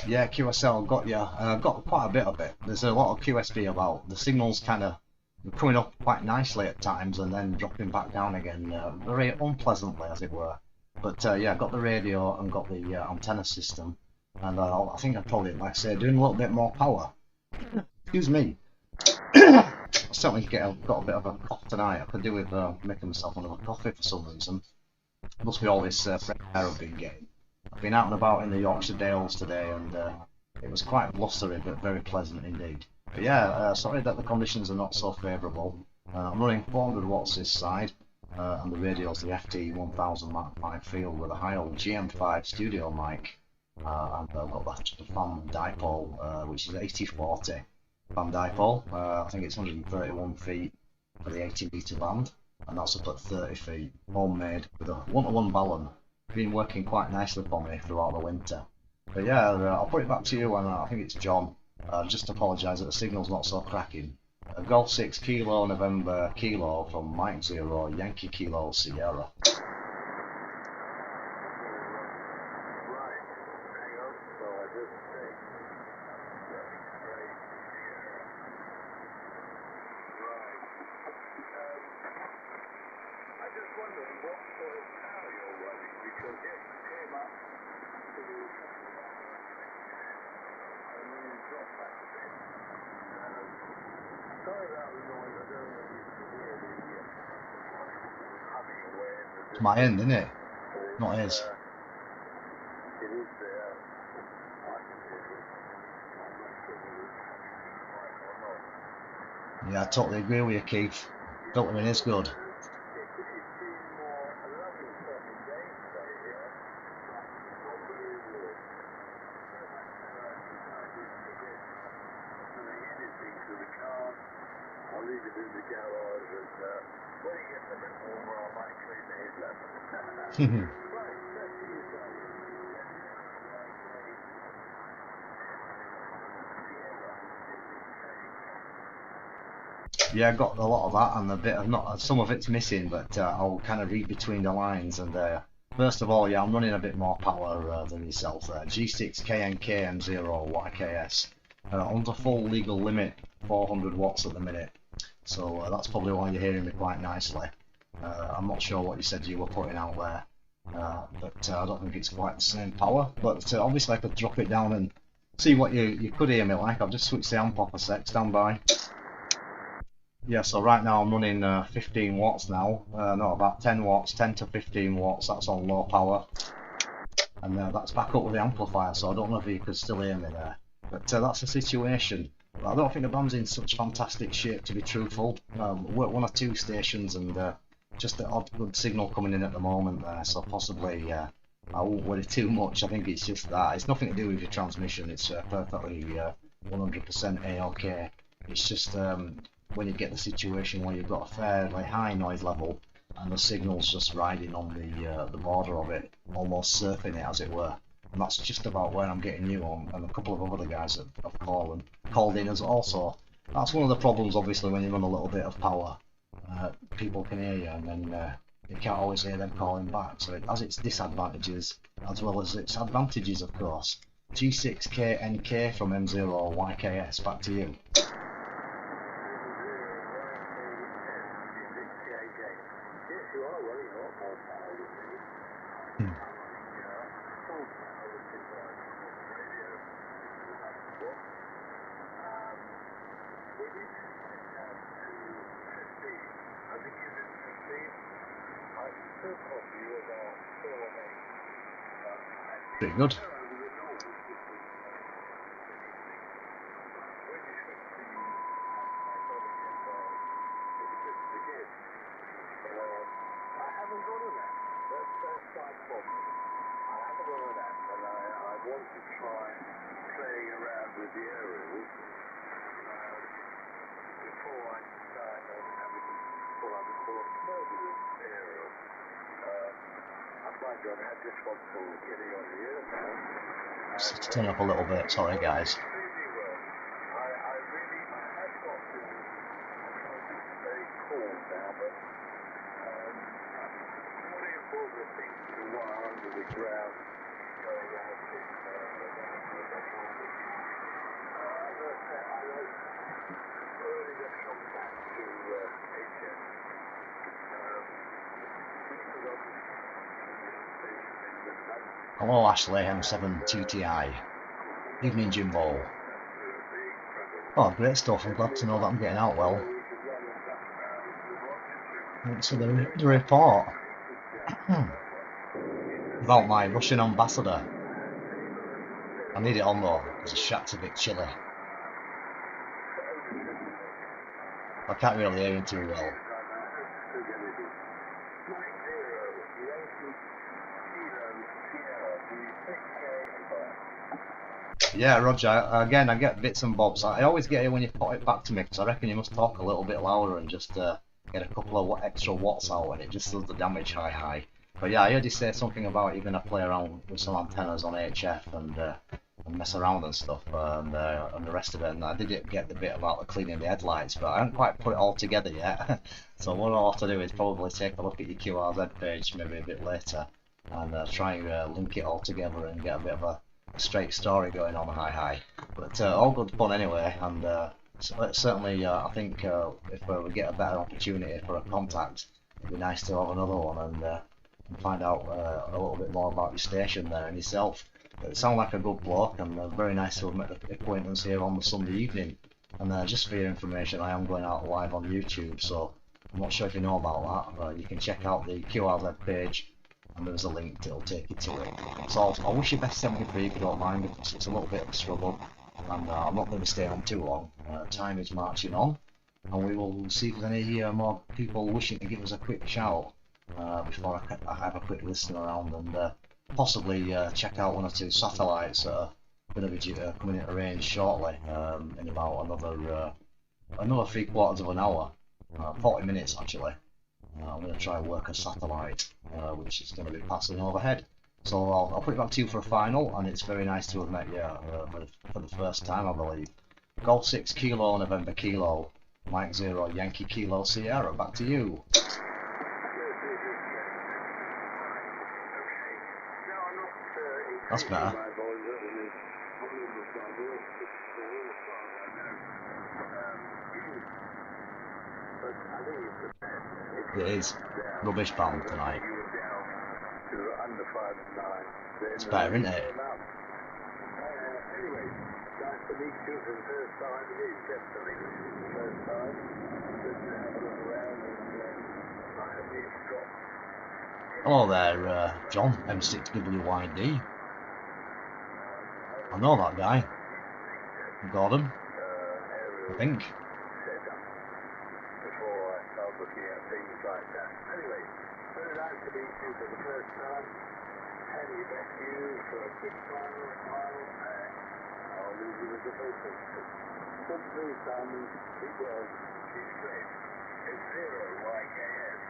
Yeah, QSL got you. Got quite a bit of it. There's a lot of QSB about. The signal's kind of coming up quite nicely at times and then dropping back down again, very unpleasantly, as it were. But yeah, got the radio and got the antenna system, and I think I'd probably, like I say, doing a little bit more power. Excuse me. I certainly got a bit of a cough tonight. I could do with making myself another coffee for some reason. Must be all this fresh air I've been getting. I've been out and about in the Yorkshire Dales today, and it was quite blustery, but very pleasant indeed. But yeah, sorry that the conditions are not so favourable. I'm running 400 watts this side, and the radio's the FT1000 Mark V field with a high old GM5 studio mic, and I've got the fan dipole, which is 8040 fan dipole. I think it's 131 feet for the 80 metre band, and that's up at 30 feet, homemade with a 1-to-1 balun. Been working quite nicely for me throughout the winter. But yeah, I'll put it back to you, and I think it's John. Just apologise that the signal's not so cracking. Golf 6 Kilo November Kilo from Mike 0 Yankee Kilo Sierra. It's my end, isn't it? Not his. Yeah, I totally agree with you, Keith. Filtering is good. Yeah, I got a lot of that, and a bit of not some of it's missing, but I'll kind of read between the lines. And first of all, yeah, I'm running a bit more power than yourself there. G6KNK M0YKS under full legal limit, 400 watts at the minute. So that's probably why you're hearing me quite nicely. I'm not sure what you said you were putting out there, but I don't think it's quite the same power. But obviously I could drop it down and see what you could hear me like. I've just switched the amp off a sec. Stand by. Yeah, so right now I'm running 15 watts now, no, about 10 watts, 10 to 15 watts, that's on low power, and that's back up with the amplifier, so I don't know if you could still hear me there, but that's the situation. But I don't think the band's in such fantastic shape, to be truthful. We're at 1 or 2 stations, and just the odd good signal coming in at the moment there, so possibly I won't worry too much. I think it's just that, it's nothing to do with your transmission, it's perfectly 100% A-OK. It's just when you get the situation where you've got a fairly high noise level and the signal's just riding on the border of it, almost surfing it as it were, and that's just about where I'm getting you on, and a couple of other guys that have called in as also. That's one of the problems obviously when you run a little bit of power. People can hear you, and then you can't always hear them calling back, so it has its disadvantages as well as its advantages, of course. G6KNK from M0YKS, back to you. Pretty good. Just turn up a little bit, sorry guys. Hello Ashley, M7TTI. Evening Jimbo. Oh, great stuff, I'm glad to know that I'm getting out well. Thanks for the report. About my Russian ambassador. I need it on though, because the shack's a bit chilly. I can't really hear him too well. Yeah, Roger, again, I get bits and bobs. I always get it when you put it back to me, because I reckon you must talk a little bit louder and just get a couple of extra watts out, and it just does the damage high. But yeah, I heard you say something about you're going to play around with some antennas on HF and mess around and stuff, and the rest of it, and I did get the bit about the cleaning the headlights, but I haven't quite put it all together yet. So what I'll have to do is probably take a look at your QRZ page maybe a bit later, and try and link it all together and get a bit of a straight story going on high. But all good fun anyway, and certainly I think if we get a better opportunity for a contact, it'd be nice to have another one and find out a little bit more about your station there and yourself. It sounds like a good bloke, and very nice to have met the acquaintance here on the Sunday evening. And just for your information, I am going out live on YouTube, so I'm not sure if you know about that. You can check out the QRZ page, and there's a link that'll take you to it. So I wish you best 73 if you don't mind, because it's a little bit of a struggle, and I'm not going to stay on too long. Time is marching on, and we will see if there's any more people wishing to give us a quick shout before I have a quick listen around and possibly check out 1 or 2 satellites that are going to be coming into range shortly, in about another 3/4 of an hour, 40 minutes actually. I'm going to try and work a satellite, which is going to be passing overhead. So I'll put it back to you for a final, and it's very nice to have met you for the first time, I believe. Golf 6 Kilo November Kilo, Mike 0 Yankee Kilo Sierra, back to you. That's better. It is rubbish bound tonight. It's better, isn't it? Hello there, John, M6WYD. I know that guy. Gordon, I think. Before I start looking at things like that. Anyway, very nice to meet you for the first time. How do you best you for a quick final? I'll leave you with the basics. Simply, Simon, keep well. Keep safe. M0YKS.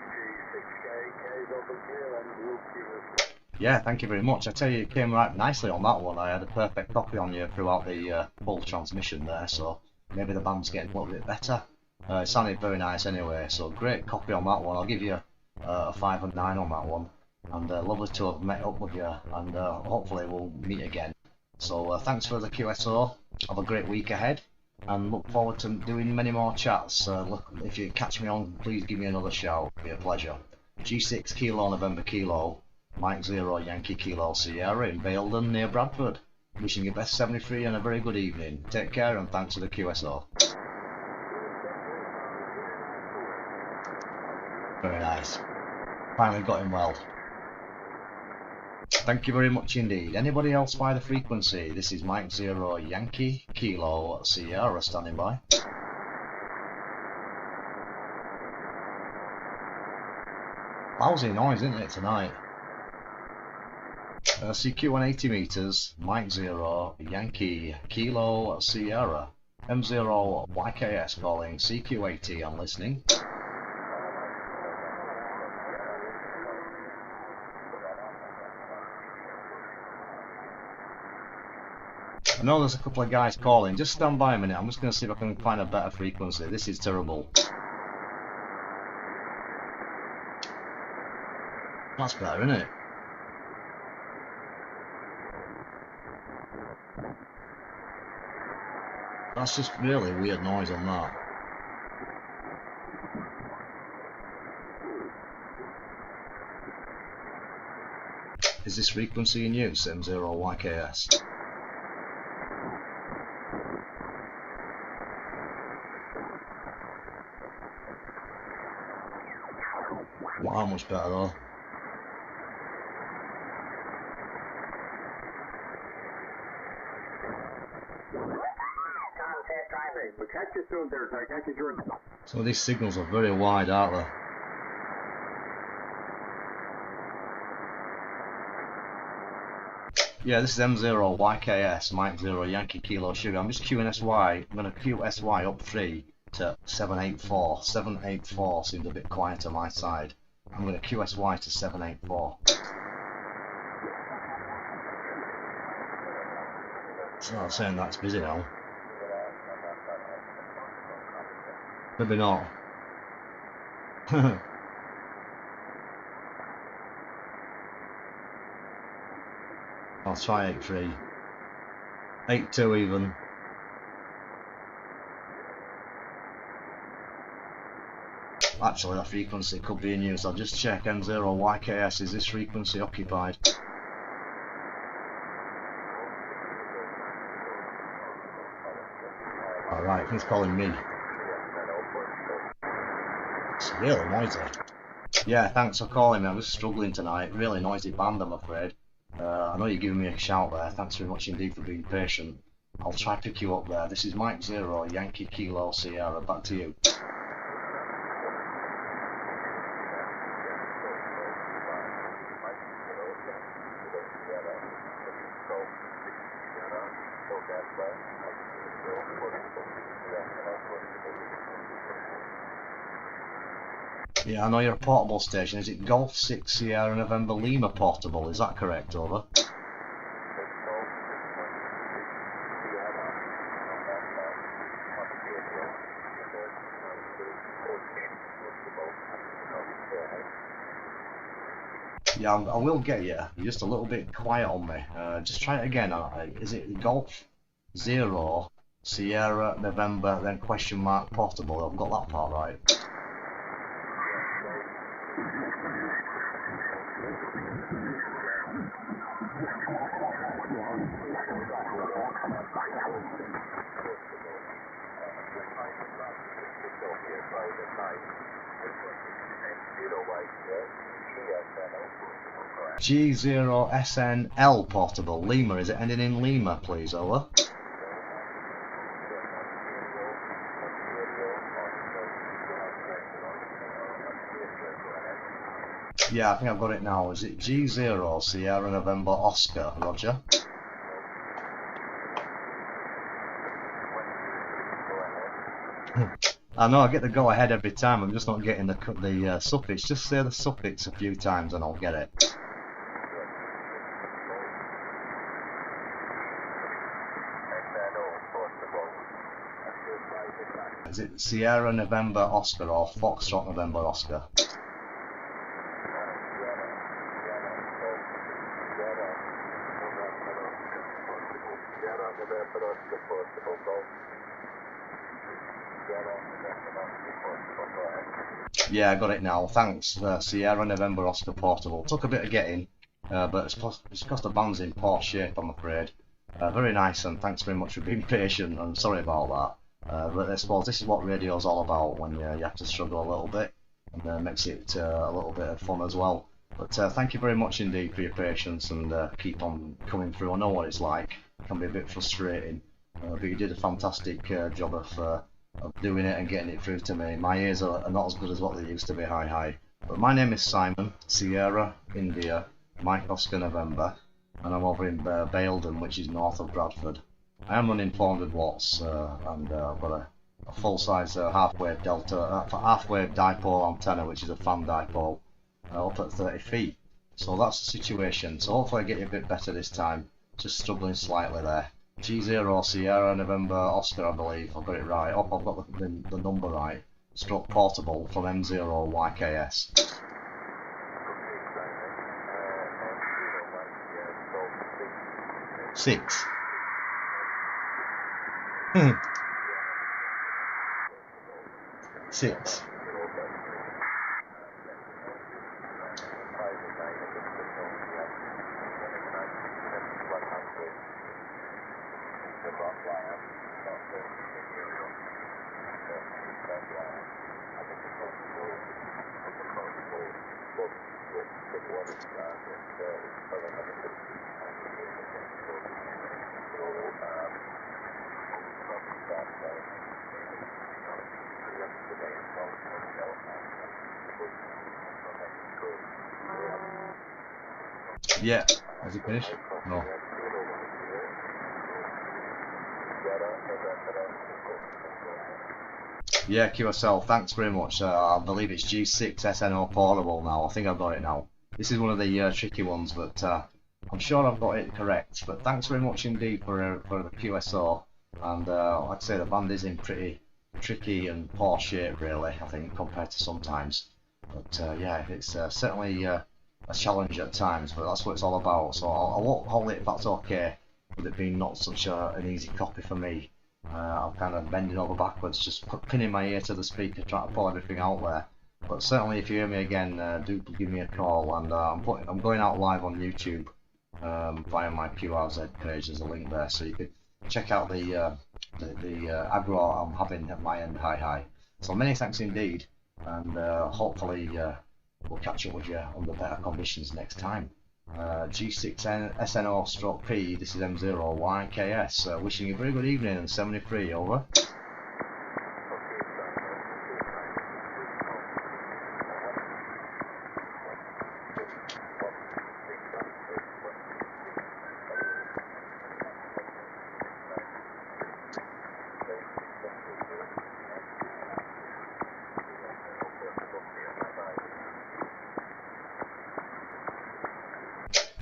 G6K, K's over here, and we'll give us. Yeah, thank you very much. I tell you, it came right nicely on that one. I had a perfect copy on you throughout the full transmission there, so maybe the band's getting a little bit better. It sounded very nice anyway, so great copy on that one. I'll give you a 5 and 9 on that one, and lovely to have met up with you, and hopefully we'll meet again. So thanks for the QSO, have a great week ahead, and look forward to doing many more chats. Look, if you catch me on, please give me another shout, it'll be a pleasure. G6 Kilo November Kilo, Mike 0 Yankee Kilo Sierra in Baildon near Bradford. Wishing you best 73 and a very good evening. Take care and thanks for the QSO. Very nice. Finally got him well. Thank you very much indeed. Anybody else by the frequency? This is Mike 0 Yankee Kilo Sierra standing by. Lousy noise, isn't it, tonight? CQ 180 meters, Mike 0 Yankee Kilo Sierra. M0YKS calling CQ80 and listening. I know there's a couple of guys calling. Just stand by a minute. I'm just going to see if I can find a better frequency. This is terrible. That's better, isn't it? That's just really weird noise on that. Is this frequency in use, M0YKS? Not that much better though. Some of these signals are very wide, aren't they? Yeah, this is M0YKS, Mike 0 Yankee Kilo Sugar. I'm just queuing SY. I'm going to queue SY up 3 to 784. 784 seems a bit quiet on my side. I'm going to queue SY to 784. So I'm saying that's busy now. Maybe not. I'll try 8.3. 8.2 even. Actually, that frequency could be in use. I'll just check M0YKS. Is this frequency occupied? Alright, he's calling me. It's really noisy. Yeah, thanks for calling me. I'm just struggling tonight. Really noisy band, I'm afraid. I know you're giving me a shout there. Thanks very much indeed for being patient. I'll try to pick you up there. This is Mike 0 Yankee Kilo Sierra. Back to you. Yeah, I know you're a portable station. Is it Golf 6 Sierra November Lima portable? Is that correct? Over. Yeah, I will get you. You're just a little bit quiet on me. Just try it again. Is it Golf 0 Sierra November then question mark portable? I've got that part right. G0SNL portable. Lima, is it ending in Lima, please? Over. Yeah, I think I've got it now. Is it G0 Sierra November Oscar? Roger. I know I get the go ahead every time. I'm just not getting the suffix. Just say the suffix a few times and I'll get it. Is it Sierra November Oscar or Foxtrot November Oscar? Yeah, I got it now. Thanks, Sierra November Oscar portable. Took a bit of getting, but it's cost a band's in poor shape, I'm afraid. Very nice, and thanks very much for being patient. I'm sorry about that. But I suppose this is what radio's all about, when you have to struggle a little bit, and makes it a little bit of fun as well. But thank you very much indeed for your patience, and keep on coming through. I know what it's like. It can be a bit frustrating, but you did a fantastic job of doing it and getting it through to me. My ears are not as good as what they used to be. Hi. But my name is Simon, Sierra India Mike Oscar November, and I'm over in Baildon, which is north of Bradford. I am running 400 watts, and I've got a full-size half-wave half-wave dipole antenna, which is a fan dipole, up at 30 feet. So that's the situation. So hopefully I get you a bit better this time. Just struggling slightly there. G0 Sierra November Oscar, I believe. I've got it right. Oh, I've got the number right. Stroke portable from M0YKS. Six. Six. Yeah. Has it finished? No. Yeah, QSL, thanks very much. I believe it's G6 SNO portable now. I think I've got it now. This is one of the tricky ones, but I'm sure I've got it correct. But thanks very much indeed for the QSO. And like I say, the band is in pretty tricky and poor shape, really, I think, compared to sometimes. But yeah, it's certainly a challenge at times, but that's what it's all about. So I won't hold it if that's okay, with it being not such an easy copy for me. I'm kind of bending over backwards, just pinning my ear to the speaker, trying to pull everything out there. But certainly, if you hear me again, do give me a call. And I'm going out live on YouTube via my QRZ page. There's a link there, so you could check out the aggro I'm having at my end. Hi. So many thanks indeed, and hopefully we'll catch up with you under better conditions next time. G6 SNO stroke P, this is M0YKS, wishing you a very good evening and 73, over.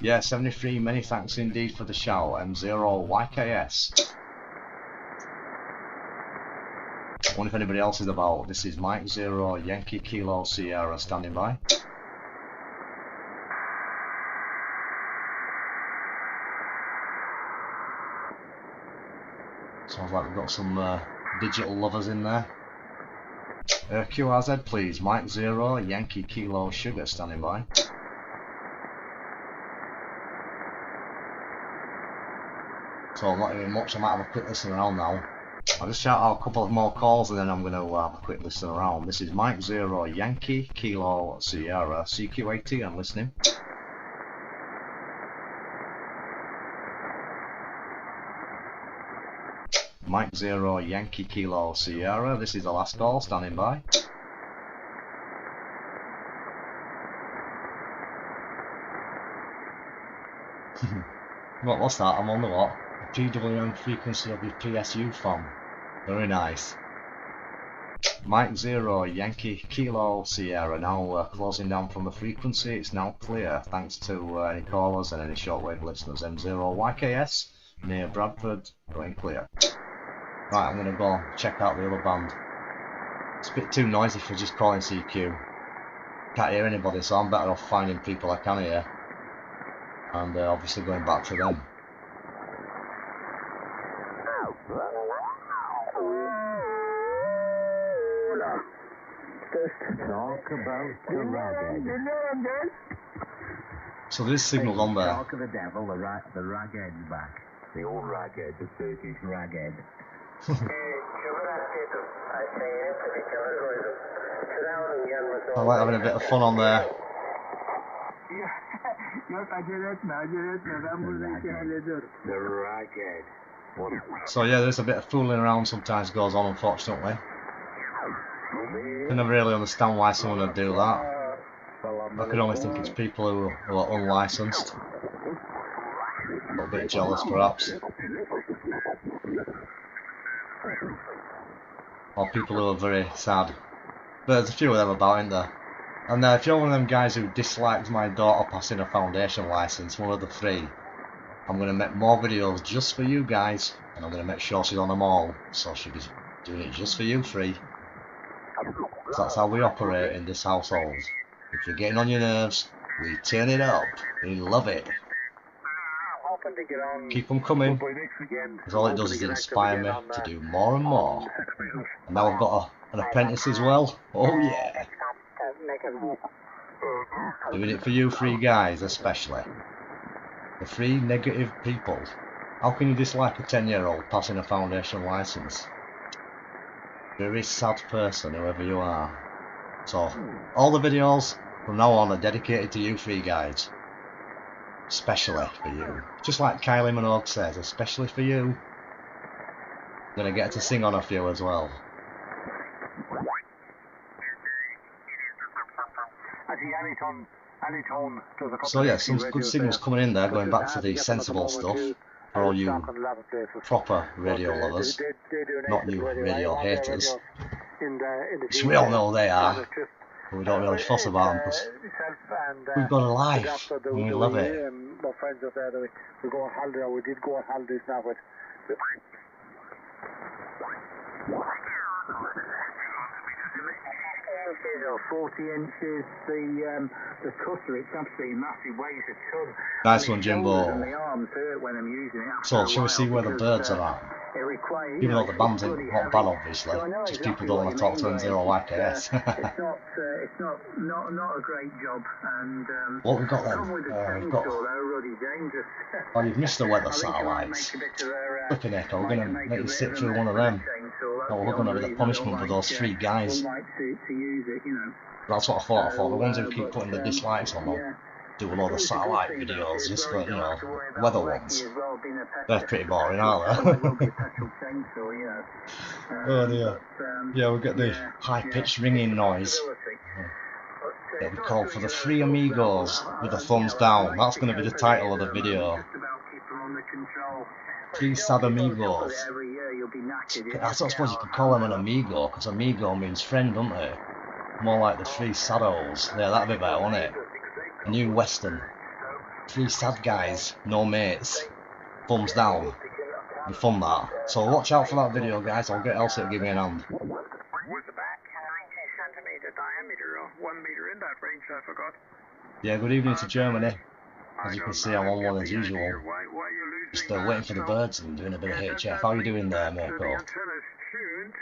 Yeah, 73, many thanks indeed for the shout, M0YKS. I wonder if anybody else is about. This is Mike 0, Yankee Kilo Sierra standing by. Sounds like we've got some digital lovers in there. QRZ please, Mike 0, Yankee Kilo Sugar standing by. So I'm not hearing much, I might have a quick listen around now. I'll just shout out a couple of more calls and then I'm going to have a quick listen around. This is Mike 0, Yankee Kilo Sierra, CQ80, I'm listening. Mike 0, Yankee Kilo Sierra, this is the last call, standing by. What's that? I'm on the what? The PWM frequency of your PSU phone. Very nice. Mike 0, Yankee Kilo Sierra, now closing down from the frequency, it's now clear, thanks to any callers and any shortwave listeners. M0YKS, near Bradford, going clear. Right, I'm going to go check out the other band. It's a bit too noisy for just calling CQ. Can't hear anybody, so I'm better off finding people I can hear. And obviously going back to them. Talk about the ragged. So there's signals on there. Talk of the devil, the raghead's back. The old raghead, the Turkish raghead. I like having a bit of fun on there. The raghead. So yeah, there's a bit of fooling around sometimes goes on, unfortunately. I never really understand why someone would do that. I can only think it's people who are unlicensed. A little bit jealous perhaps. Or people who are very sad. But there's a few of them about, isn't there? And if you're one of them guys who dislikes my daughter passing a foundation license, one of the 3, I'm going to make more videos just for you guys, and I'm going to make sure she's on them all, so she'll be doing it just for you free. So that's how we operate in this household. If you're getting on your nerves, we turn it up. We love it. Keep them coming, because all it does is inspire me to do more and more. And now I've got an apprentice as well. Oh yeah. Doing it for you 3 guys especially. The 3 negative people. How can you dislike a 10-year-old passing a foundation license? Very sad person, whoever you are. So, all the videos from now on are dedicated to you 3 guys. Especially for you. Just like Kylie Minogue says, especially for you. I'm gonna get her to sing on a few as well. So yeah, some good signals coming in there, going back to the sensible stuff. For all you proper radio lovers, not you radio haters. Which we all know they are, but we don't really fuss about them because we've got a life and we love it. My friends up there, we go on holiday, or we did go on holidays now with. 40 inches, the cutter, it's absolutely massive, weighs a ton. Nice one, Jimbo. And the arms hurt when I'm using it. So, shall we see where the birds are at? Even though the band's not bad, obviously, just people don't want to talk to M0YKS. It's not a great job, and what we've got then? We've got. Oh, you've missed the weather satellites. Flipping heck, we're going to make you sit through one of them. Oh, we're going to be the punishment for those 3 guys. That's what I thought. The ones who keep putting the dislikes on them do a lot of satellite videos just for, you know, weather ones. They're pretty boring, aren't they? Oh dear. Yeah, we'll get the high-pitched ringing noise. It'll be called For the 3 Amigos with the thumbs down. That's going to be the title of the video. 3 sad amigos. I suppose you could call them an amigo, because amigo means friend, doesn't it? More like the 3 saddos. Yeah, that'd be better, wouldn't it? A new western. 3 sad guys, no mates, thumbs down. You fun that. So watch out for that video, guys. I'll get Elsie to give me an hand. With the back 90 centimeter diameter, 1 meter in that range, I forgot. Yeah, good evening to Germany. As you can see, I'm on one as usual. Just waiting for the birds and doing a bit of HF. How are you doing there, Mirko? The antenna's tuned,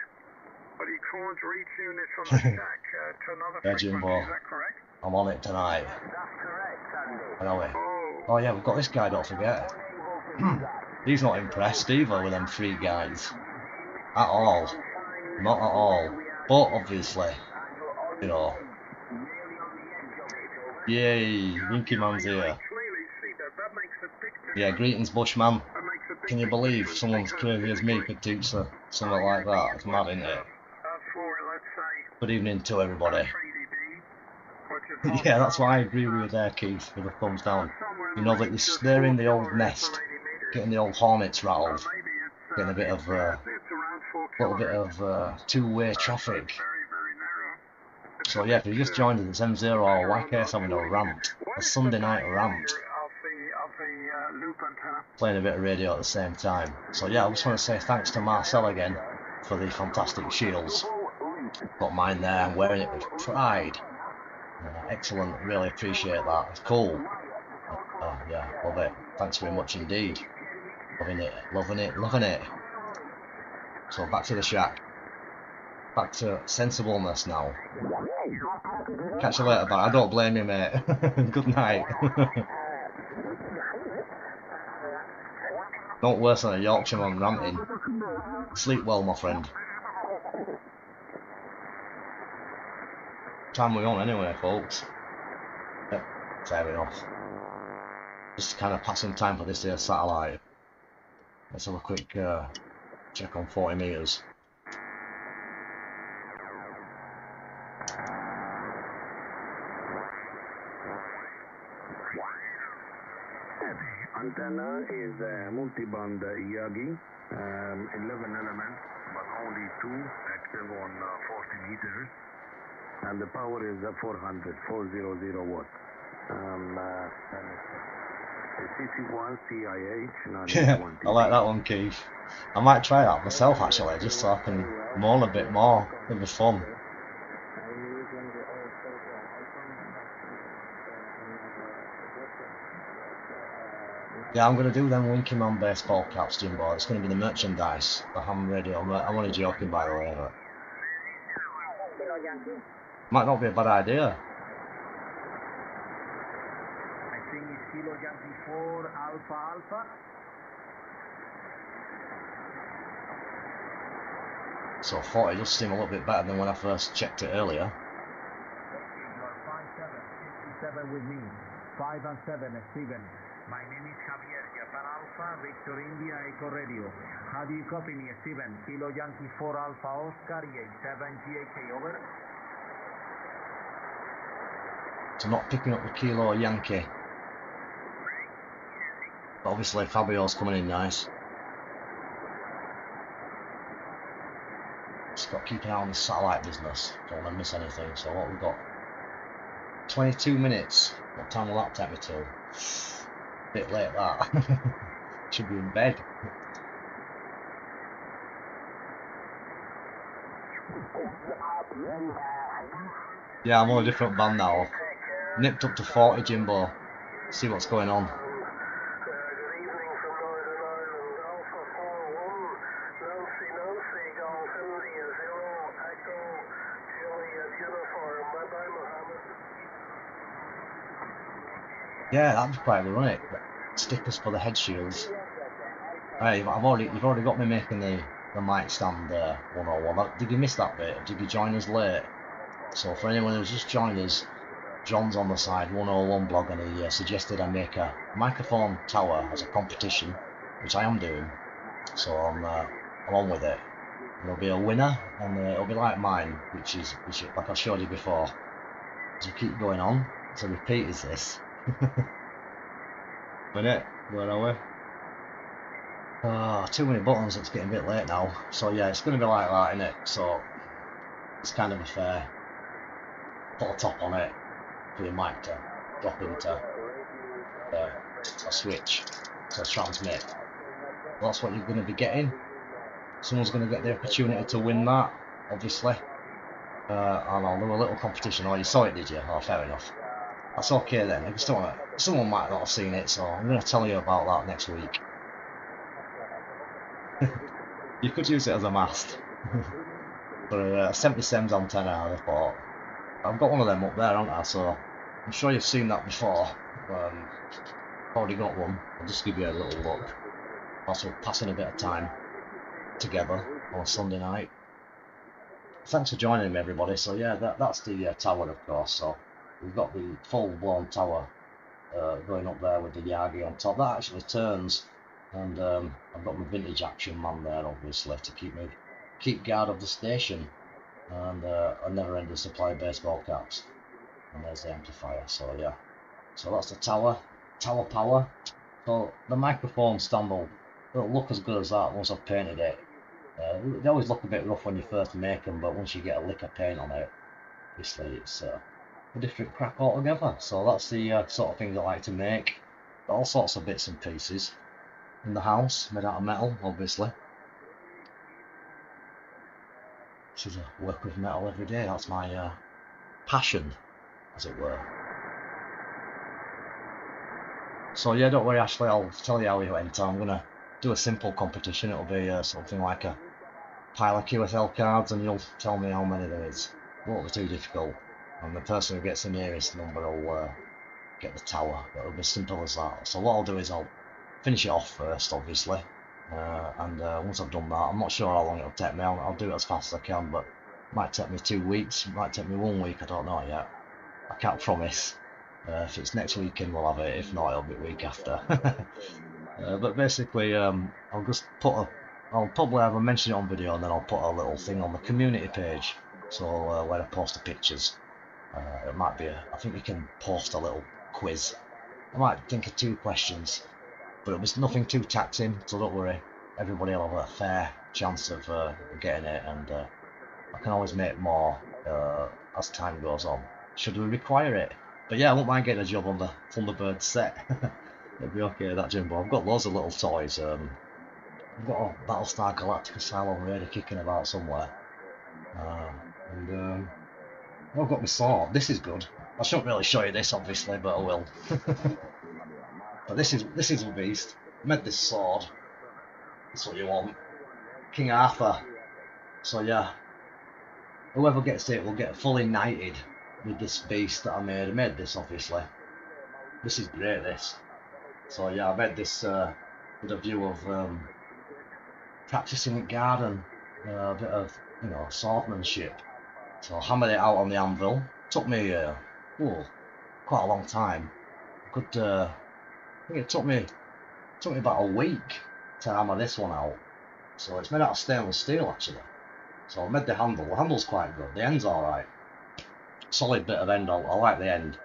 but you can't retune it from the shack to another frequency, Jimbo. is that correct? I'm on it tonight. That's correct, Sandy. Where are we? Oh yeah, we've got this guy, don't forget. He's not impressed either with them 3 guys. At all. Not at all. But obviously, you know. Yay, Winky Man's here. Yeah, greetings Bushman. Can you believe someone's crazy as me could teach something like that? It's mad, isn't it? Good evening to everybody. Yeah, that's why I agree with you there, Keith, with the thumbs down. You know that they're in the old nest, getting the old hornets rattled, getting a bit of, little bit of two-way traffic. So yeah, if you just joined us, it's M0YKS having a rant, a Sunday night rant, playing a bit of radio at the same time. So yeah, I just want to say thanks to Marcel again for the fantastic shields. Got mine there, I'm wearing it with pride. Excellent, really appreciate that. It's cool. Yeah, love it. Thanks very much indeed. Loving it, loving it, loving it. So back to the shack. Back to sensibleness now. Catch you later, but I don't blame you, mate. Good night. Don't worse than a Yorkshireman ranting. Sleep well, my friend. Time we're on anyway, folks. Yep, fair enough. Just kind of passing time for this here satellite. Let's have a quick check on 40 meters. Antenna is multi-band Yagi, 11 elements, but only 2 active on 40 meters. And the power is 400 watts. CC1 CIH. Yeah, I like that one, Keith. I might try that myself actually, just so I can moan a bit more. It'll be fun. Yeah, I'm going to do them Winky Man baseball caps, Jimbo. It's going to be the merchandise, the ham radio. I'm only joking, by the way. But might not be a bad idea. I think it's Kilo Yankee 4 Alpha Alpha. So 40 does seem a little bit better than when I first checked it earlier. 57 with me. 5 and 7, Steven. My name is Javier, Japan Alpha, Victor India, Echo Radio. How do you copy me, Steven? Kilo Yankee 4 Alpha Oscar, 7 GAK, over. So not picking up the Kilo Yankee. But obviously Fabio's coming in nice. Just got to keep an eye on the satellite business. Don't want to miss anything. So what we've got? 22 minutes. What time will that take me to? Bit late that. Should be in bed. Yeah, I'm on a different band now. Nipped up to 40, Jimbo. See what's going on. Good evening from Northern Ireland. Alpha 41, Nancy, Golf India 0, Echo, Juliet Uniform. Bye-bye, Mohammed. Yeah, that'd be quite good, wouldn't it? Stickers for the head shields. Hey, you've already got me making the mic stand 101. Did you miss that bit? Did you join us late? So for anyone who's just joined us, John's on the side 101 blog, and he suggested I make a microphone tower as a competition, which I am doing. So I'm on with it. There'll be a winner, and it'll be like mine, which like I showed you before. So keep going on. So repeat is this. Minute, where are we? Too many buttons, it's getting a bit late now. So yeah, it's going to be like that, isn't it? So it's kind of a fair. Put a top on it for your mic to drop into. a switch to transmit. Well, that's what you're going to be getting. Someone's going to get the opportunity to win that, obviously. And I'll do a little competition. Oh, you saw it, did you? Oh, fair enough. That's okay then. I just don't want to, someone might not have seen it, so I'm going to tell you about that next week. You could use it as a mast. For 70 cents antenna, I thought. I've got one of them up there, haven't I? So I'm sure you've seen that before. Already got one. I'll just give you a little look. Also passing a bit of time together on a Sunday night. Thanks for joining me, everybody. So yeah, that's the tower, of course. So we've got the full-blown tower going up there with the Yagi on top. That actually turns, and I've got my vintage action man there, obviously, to keep guard of the station, and a never-ending supply of baseball caps. And there's the amplifier. So yeah, so that's the tower power. So the microphone stand will look as good as that once I've painted it. They always look a bit rough when you first make them, but once you get a lick of paint on it, obviously it's a different crack altogether. So that's the sort of things I like to make. Got all sorts of bits and pieces in the house, made out of metal, obviously. This is a work with metal every day. That's my passion, as it were. So yeah, don't worry, Ashley, I'll tell you how it went. I'm going to do a simple competition. It'll be something like a pile of QSL cards, and you'll tell me how many there is. It won't be too difficult. And the person who gets the nearest number will get the tower. It'll be simple as that. So what I'll do is I'll finish it off first, obviously. And once I've done that, I'm not sure how long it'll take me. I'll do it as fast as I can, but it might take me 2 weeks, it might take me 1 week, I don't know yet. I can't promise. If it's next weekend, we'll have it. If not, it'll be the week after. But basically, I'll just I'll probably have a mention it on video, and then I'll put a little thing on the community page. So where I post the pictures. It might be I think you can post a little quiz. I might think of 2 questions, but it was nothing too taxing, so don't worry. Everybody will have a fair chance of getting it, and I can always make more as time goes on, should we require it. But yeah, I won't mind getting a job on the Thunderbird set. It'll be okay, that Jimbo. I've got loads of little toys. I've got a Battlestar Galactica Cylon Raider kicking about somewhere. I've got my sword. This is good. I shouldn't really show you this, obviously, but I will. But this is a beast. I made this sword. That's what you want. King Arthur. So yeah, whoever gets it will get fully knighted with this beast that I made. I made this, obviously. This is great, this. So yeah, I made this with a view of practicing at garden, a bit of, you know, swordsmanship. So I hammered it out on the anvil. Took me quite a long time. I think it took me about a week to hammer this one out. So it's made out of stainless steel, actually. So I made the handle. The handle's quite good. The end's alright. Solid bit of end. I like the end.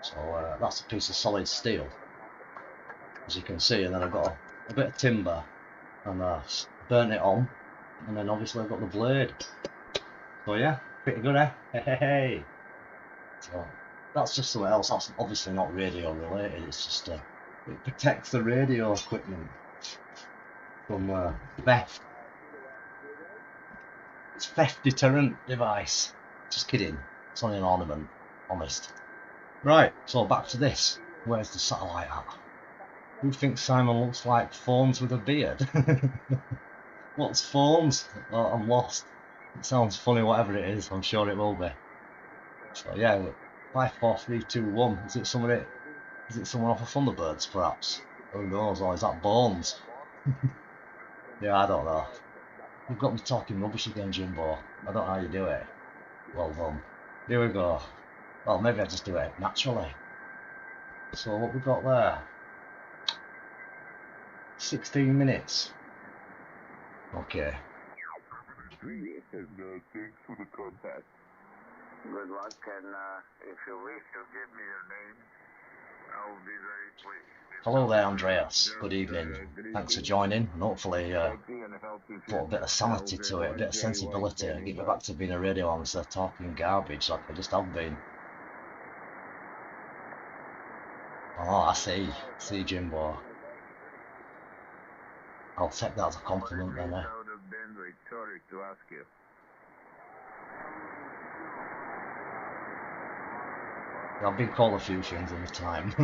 So that's a piece of solid steel, as you can see. And then I've got a bit of timber, and burnt it on. And then obviously I've got the blade. So yeah, pretty good, eh? Hey. So that's just something else. That's obviously not radio related. It's just it protects the radio equipment from theft. It's theft deterrent device. Just kidding. It's only an ornament. Honest. Right. So back to this. Where's the satellite at? Who thinks Simon looks like Phones with a beard? What's Phones? Oh, I'm lost. It sounds funny, whatever it is. I'm sure it will be. So yeah, 5, 4, 3, 2, 1. Is it someone off of Thunderbirds, perhaps? Who knows? Or is that Bones? Yeah, I don't know. You've got me talking rubbish again, Jimbo. I don't know how you do it. Well done. Here we go. Well, maybe I just do it naturally. So what we got there? 16 minutes. Okay. Thanks for the contact. Good luck, and if you wish to give me your name, I will be very pleased. Hello there, Andreas. Good evening. Thanks for joining, and hopefully put a bit of sanity to it, a bit of sensibility, and get me back to being a radio answer, talking garbage like I just have been. Oh, I see. See, Jimbo. I'll take that as a compliment then, eh? Out of bandwidth, sorry to ask you. I've been called a few things in the time.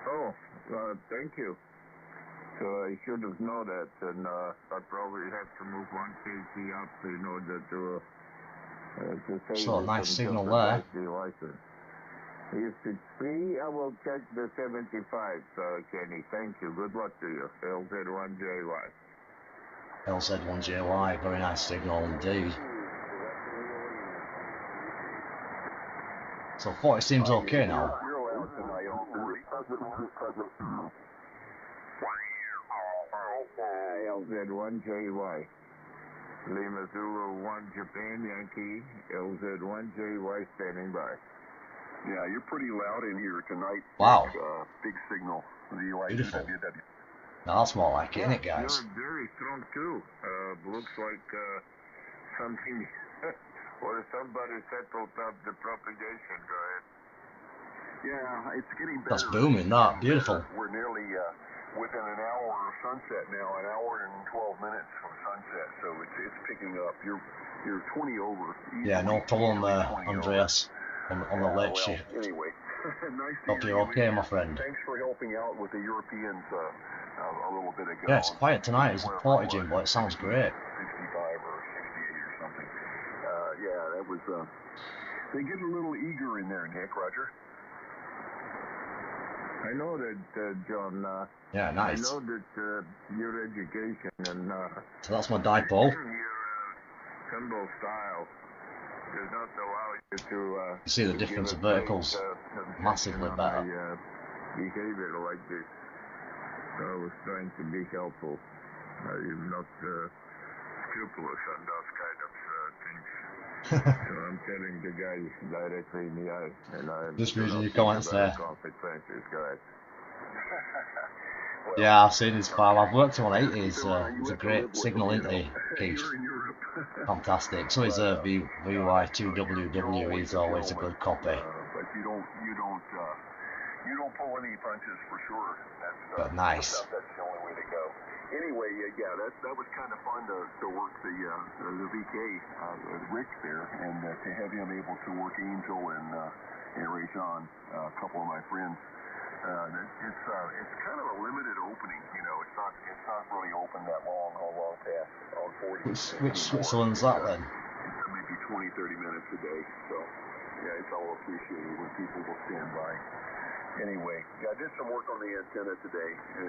Oh, thank you. So I should have known that, and I probably have to move 1 kg up in order to say So, this nice and signal jeopardize there. the license. If it's free, I will check the 75, Kenny. Thank you. Good luck to you. LZ1JY. LZ1JY, very nice signal indeed. So 40 seems okay now. LZ1JY. Lima Zulu 1 Japan Yankee. LZ1JY standing by. Yeah, you're pretty loud in here tonight. Wow. Big signal. Beautiful. WW. Now that's more like it, isn't it, guys? You're very strong too. Looks like something or somebody settled up the propagation. Go ahead. Yeah, it's getting better. That's booming, that. Beautiful. We're nearly within an hour of sunset now, an hour and 12 minutes from sunset, so it's picking up. You're 20 over. Yeah, no problem there, Andreas, on the late shift. Anyway, nice to Hope hear you're you okay, again. my friend. Thanks for helping out with the Europeans a little bit ago. Yeah, it's quiet tonight. It's 40, Jim, but it sounds great. 65 or 68 or something. Yeah, that was. They get a little eager in there, Nick. Roger. I know that, John. Yeah, nice. I know that your education and So that's my dipole. your symbol style does not allow you to. You see the difference of verticals massively better. Behavior like this. So I was trying to be helpful. I'm not scrupulous on those kind of things. So I'm telling the guy directly in the eye, and I'm Just reading your comments there. Consequences, guys. Well, Yeah, I've seen his file. I've worked him on 80s. He's a great signal, isn't he, Keith? You're in Europe. Fantastic. So is VY2WW. He's always a good copy. But you don't pull any punches for sure. But nice. That's the only way to go. Anyway, yeah, that was kind of fun to work the VK Rick there, and to have him able to work Angel and Rajon, a couple of my friends. It's kind of a limited opening, you know. It's not really open that long past on 40. Which Switzerland's that then? It's maybe 20, 30 minutes a day. So yeah, it's all appreciated when people will stand by. Anyway, yeah, I did some work on the antenna today and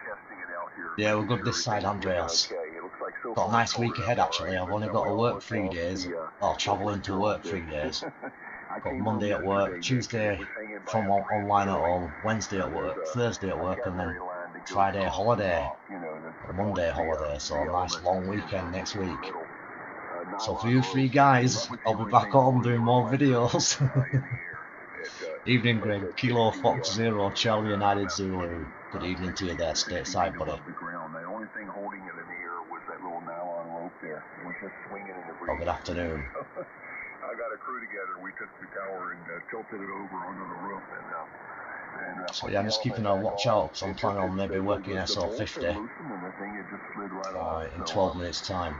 testing it out here. Yeah, we're good this side, Andreas. Okay, it looks like so Got a far nice week ahead actually. I've only got to work 3 days. I'll travel into work 3 days. Got Monday at work, Tuesday from online at home, Wednesday at work, Thursday at work, and then Friday holiday, Monday holiday. So a nice long weekend next week. So for you 3 guys, I'll be back home doing more videos. Evening, Greg. Kilo Fox 0, Charlie United Zulu. Good evening to you there, stateside, buddy. The only thing holding it in the air was that little nylon rope there. It was just swinging in the breeze. Oh, good afternoon. I got a crew together. We took the tower and tilted it over onto the roof. So yeah, I'm just keeping a watch out. So I'm planning on maybe working SO50 in 12 minutes time.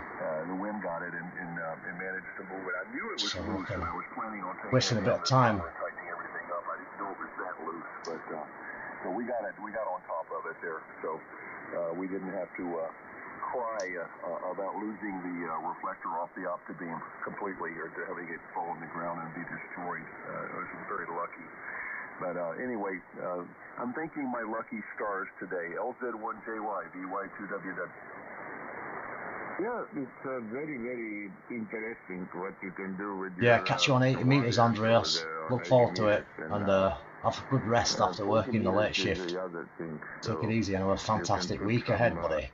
The wind got it and managed to move it. I knew it was So loose, and I was planning on taking wasting a bit of time. tightening everything up. I didn't know it was that loose, but so we got on top of it there. So we didn't have to cry about losing the reflector off the optobeam completely, or to having it fall on the ground and be destroyed. I was very lucky. But anyway, I'm thanking my lucky stars today. LZ1JY, VY2WW. Yeah, it's very, very interesting what you can do with Yeah, catch you on 80 metres, Andreas. Look forward to it. And have a good rest after working the late shift. Take it easy and have a fantastic week ahead, buddy.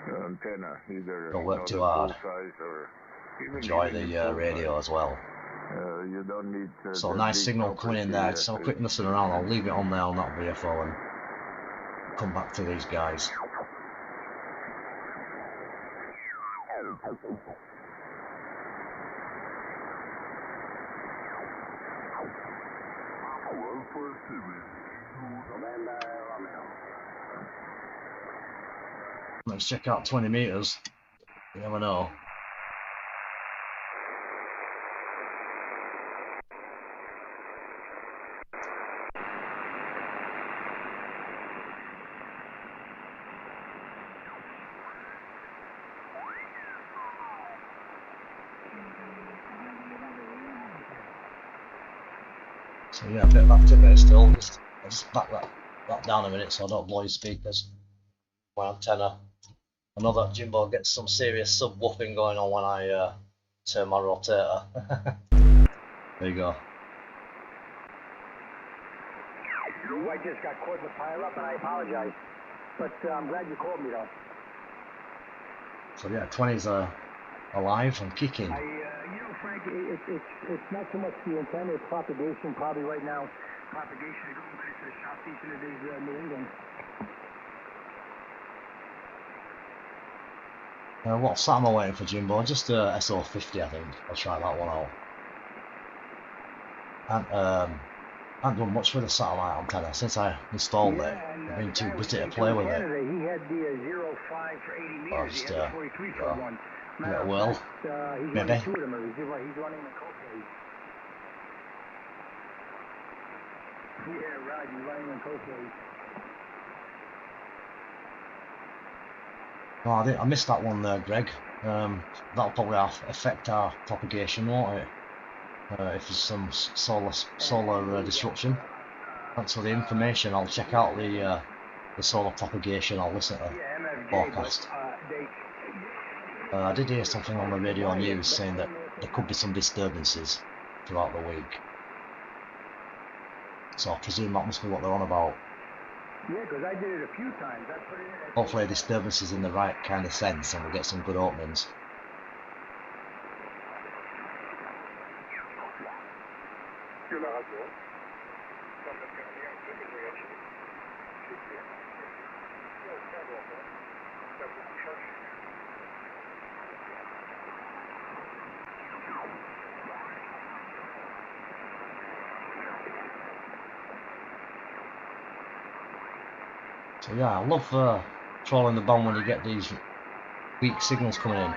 Don't work too hard. Enjoy the radio as well. You don't need So nice signal coming in there. Just have a quick listen around. I'll leave it on there on that VFO and come back to these guys. Let's check out 20 meters. You never know. So yeah, a bit of activity still. Just back that down a minute so I don't blow your speakers. My antenna. I know that Jimbo gets some serious subwoofing going on when I turn my rotator. There you go. I just got caught in the pile up and I apologize. But I'm glad you called me though. So yeah, 20's alive and kicking. You know, Frank, it's not so much the antenna, it's propagation probably right now. Propagation is going back to the southeast and it is New England. What sat am I waiting for, Jimbo? Just SO50, I think. I'll try that one out. And I haven't done much with the satellite antenna since I installed it. I've been too busy to play with it. He had the 05 for 80 meters. I'll just he had the 43 for one. give it a whirl. He's Maybe. running two of them. He's running the cocaine. Yeah, right. He's running the cocaine. Oh, I missed that one there, Greg. That'll probably affect our propagation, won't it? If there's some solar disruption. Thanks for the information. I'll check out the solar propagation. I'll listen to the forecast. I did hear something on the radio news saying that there could be some disturbances throughout the week. So I presume that must be what they're on about. Yeah, because I did it a few times. I put it in. Hopefully disturbances in the right kind of sense and we'll get some good openings. So yeah, I love trolling the bomb when you get these weak signals coming in.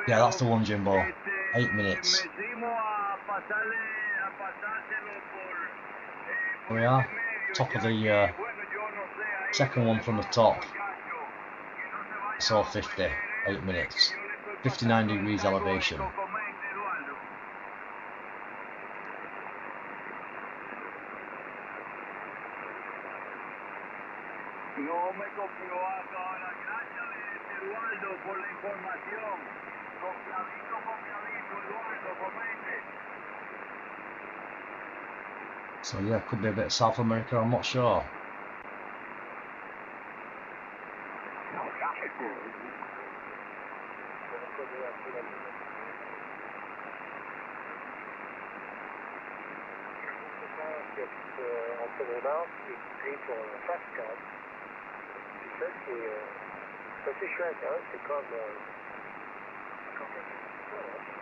Yeah, that's the one, Jimbo. 8 minutes. Here we are, top of the second one from the top. So 50, 8 minutes. 59 degrees elevation. No me confió ahora. Gracias, Eduardo, por la información. Confiadito, Eduardo, comente. So yeah, could be a bit of South America, I'm not sure. C'est assez chouette, hein? C'est comme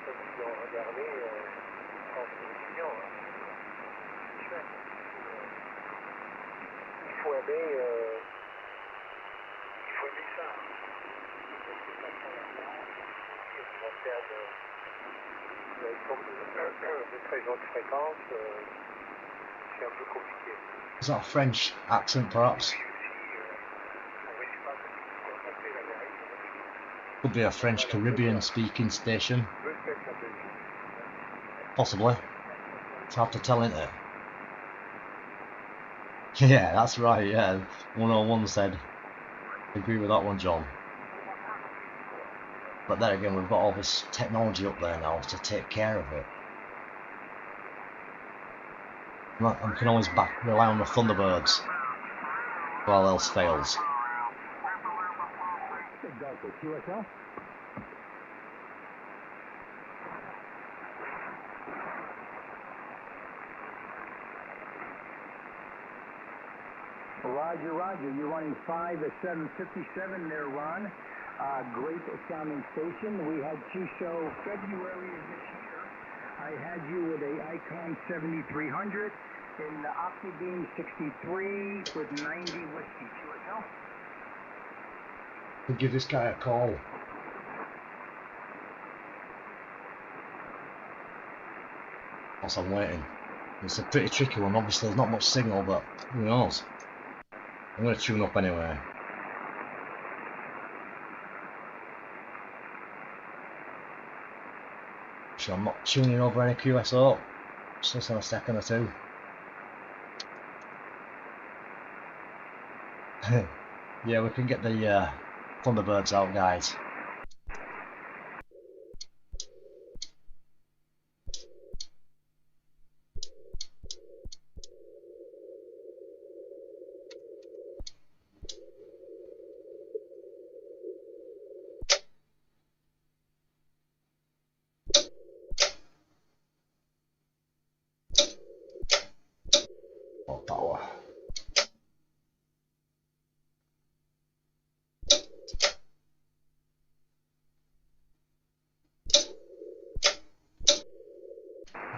ils ont regardé en télévision. Hein? C'est chouette. Il faut aimer ça. Ils vont faire de très hautes fréquences. C'est un peu compliqué. Is that a French accent, perhaps? Could be a French Caribbean speaking station. Possibly. It's hard to tell, isn't it? Yeah, that's right, yeah. 101 said. Agree with that one, John. But then again, we've got all this technology up there now to take care of it. I can always rely on the Thunderbirds. If all else fails. Roger, Roger. You're running 5 at 757 there, Ron. Great sounding station. We had you show February of this year. I had you with a Icon 7300 in the Octabeam 63 with 90 whiskey. QSL. We'll give this guy a call. Whilst I'm waiting. It's a pretty tricky one. Obviously, there's not much signal, but who knows? I'm going to tune up anyway. So I'm not tuning over any QSO. Just in a second or two. Yeah, we can get the Thunderbirds out, guys. More power.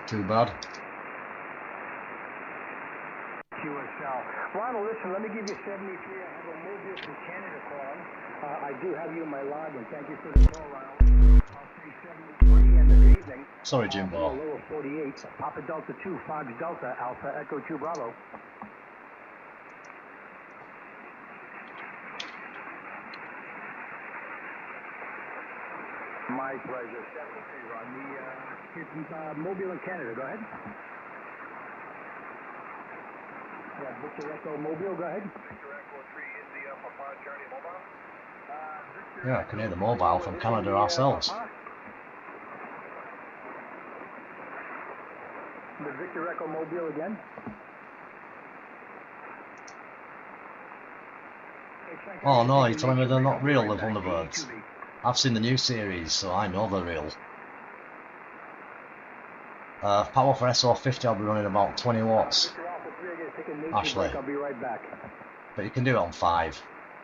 Too bad. QSL. Ronald, listen, let me give you 73. I have a mobile from Canada calling. I do have you in my log, and thank you for the call, Ronald. I'll say 73 and the evening. Sorry, Jimbo. Lower 48. Papa Delta 2, Fox Delta, Alpha Echo 2 Bravo. My pleasure. 73 on the here from Mobile in Canada. Go ahead. Yeah, Victor Echo Mobile. Go ahead. Victor Echo 3 India Papa Charlie Mobile. Yeah, I can hear the mobile from Canada ourselves. The Victor Echo Mobile again. Oh no, you're telling me they're not real, the Thunderbirds? I've seen the new series, so I know they're real. Power for SO50 I'll be running about 20 watts. Actually. I'll be right back. But you can do it on 5.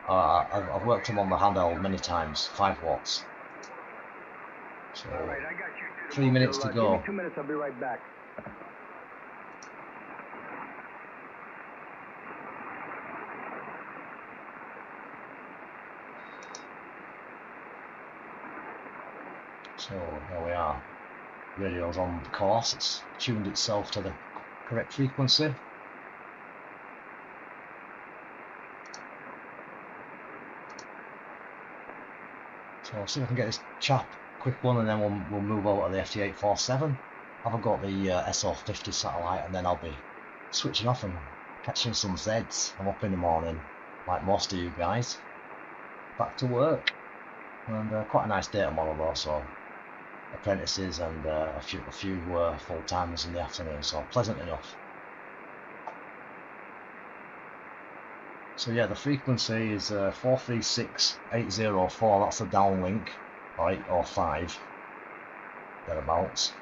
I've worked them on the handheld many times, 5 watts. So, 3 minutes to go. Give me 2 minutes, I'll be right back. So there we are. Radio's on course, it's tuned itself to the correct frequency. So I'll see if I can get this chap quick one, and then we'll move over to the FT847. I've got the SO50 satellite, and then I'll be switching off and catching some Zeds. I'm up in the morning, like most of you guys. Back to work, and quite a nice day tomorrow though. So apprentices and a few full-timers in the afternoon, so pleasant enough. So yeah, the frequency is 436.804, that's the downlink, or 805, thereabouts.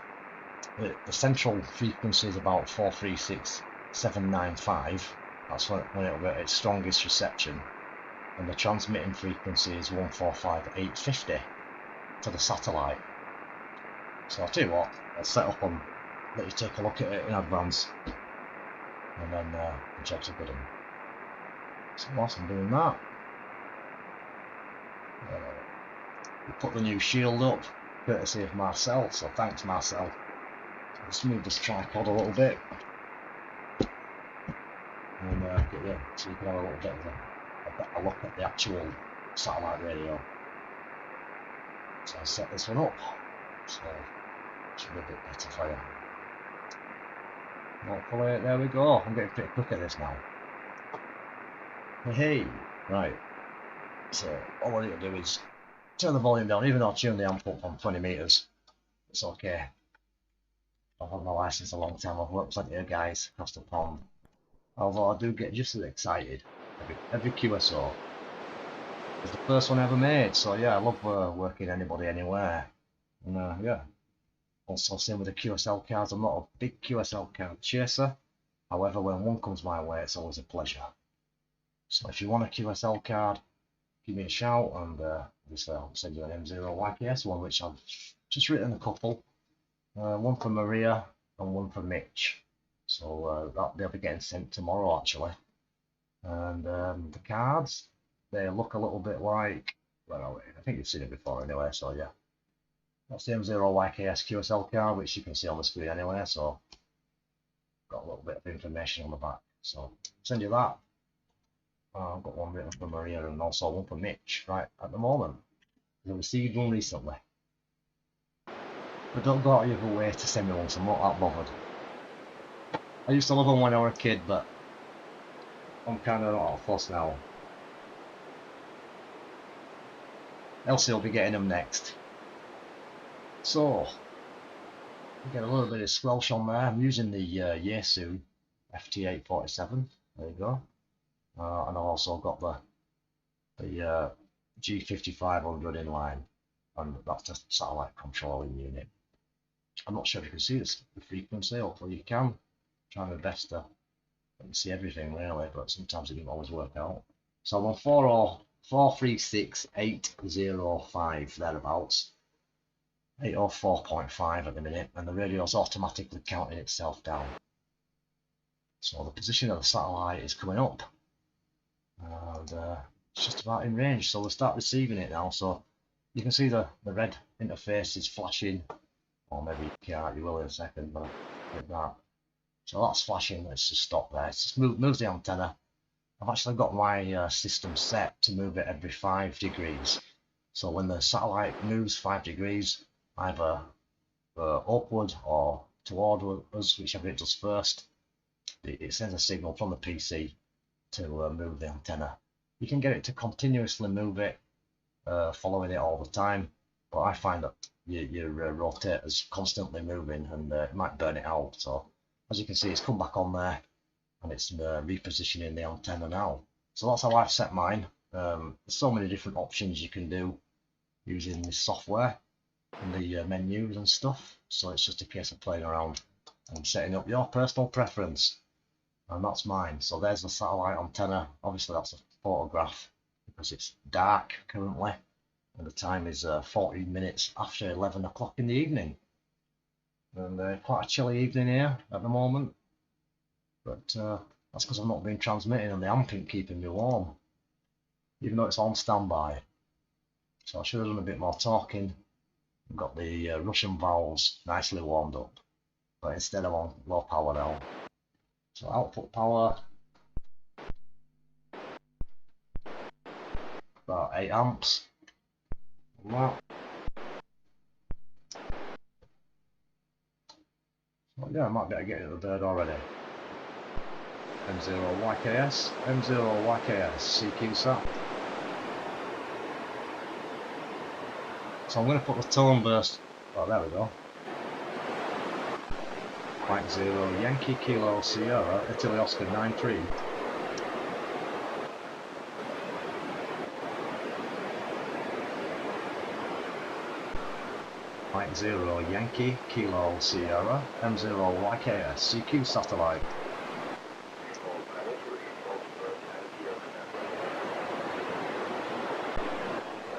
The central frequency is about 436.795, that's when it'll get its strongest reception, and the transmitting frequency is 145.850 to the satellite. So I'll tell you what, I'll set up and let you take a look at it in advance, and then the job's a good one. So whilst I'm doing that, we put the new shield up, courtesy of Marcel, so thanks Marcel. So let's move this tripod a little bit, and get you, so you can have a little bit of a better look at the actual satellite radio. So I'll set this one up, so it should be a bit better for you. Hopefully, there we go, I'm getting pretty quick at this now. Hey, right, so all I need to do is turn the volume down, even though I tuned the amp up from 20 meters, it's okay. I've had my license a long time, I've worked with plenty of guys across the pond, although I do get just as excited every QSO. It's the first one I ever made, so yeah, I love working anybody anywhere, and yeah. Also same with the QSL cards, I'm not a big QSL card chaser, however when one comes my way it's always a pleasure. So if you want a QSL card, give me a shout, and obviously I'll send you an M0YKS one, which I've just written a couple, one for Maria and one for Mitch. So they'll be getting sent tomorrow actually. And the cards, they look a little bit like, well, I think you've seen it before anyway, so yeah. That's the M0YKS QSL card, which you can see on the screen anyway, so got a little bit of information on the back. So send you that. I've got one written for Maria and also one for Mitch right at the moment. I received one recently. But don't go out of your way to send me one, so I'm not that bothered. I used to love them when I was a kid, but I'm kind of not at a fuss now. Elsie will be getting them next. So, we get a little bit of squelch on there. I'm using the Yaesu FT847. There you go. And I've also got the G5500 in line, and that's just satellite controlling unit. I'm not sure if you can see this, the frequency. Hopefully you can. I'm trying my best to see everything really, but sometimes it doesn't always work out. So I'm on 4036805 thereabouts. 804.5 at the minute, and the radio's automatically counting itself down. So the position of the satellite is coming up, and it's just about in range. So we'll start receiving it now. So you can see the red interface is flashing, or maybe you can't, you will in a second, but like that. So that's flashing. Let's just stop there. It's just moves the antenna. I've actually got my system set to move it every 5 degrees. So when the satellite moves 5 degrees, either upward or toward us, whichever it does first, it sends a signal from the PC to move the antenna. You can get it to continuously move it, following it all the time, but I find that your rotator's constantly moving, and it might burn it out. So as you can see, it's come back on there, and it's repositioning the antenna now. So that's how I've set mine. There's so many different options you can do using this software in the menus and stuff, so it's just a case of playing around and setting up your personal preference, and that's mine. So there's the satellite antenna. Obviously that's a photograph because it's dark currently, and the time is 14 minutes after 11 o'clock in the evening, and quite a chilly evening here at the moment, but that's because I've not been transmitting and the amp ain't keeping me warm, even though it's on standby. So I should have done a bit more talking. I've got the Russian valves nicely warmed up, but instead I'm on low power now. So output power, about 8 amps. Wow. Well, yeah, I might be able to get it at the bird already. M0YKS, M0YKS, CQ-SAT. So I'm going to put the tone burst, oh there we go. Mike 0, Yankee Kilo Sierra, Italy Oscar 93. Mike 0, Yankee Kilo Sierra, M0YKS, CQ satellite.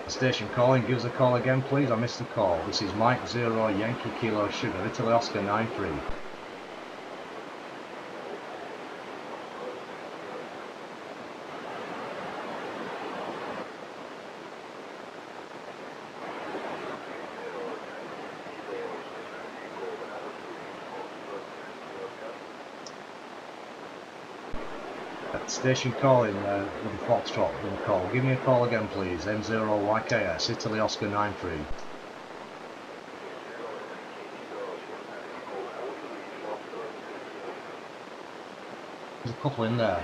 Station calling, give us a call again please, I missed the call. This is Mike 0, Yankee Kilo Sugar, Italy Oscar 93. Station calling with the Foxtrot in the call. Give me a call again please, M0YKS, Italy Oscar 93. There's a couple in there.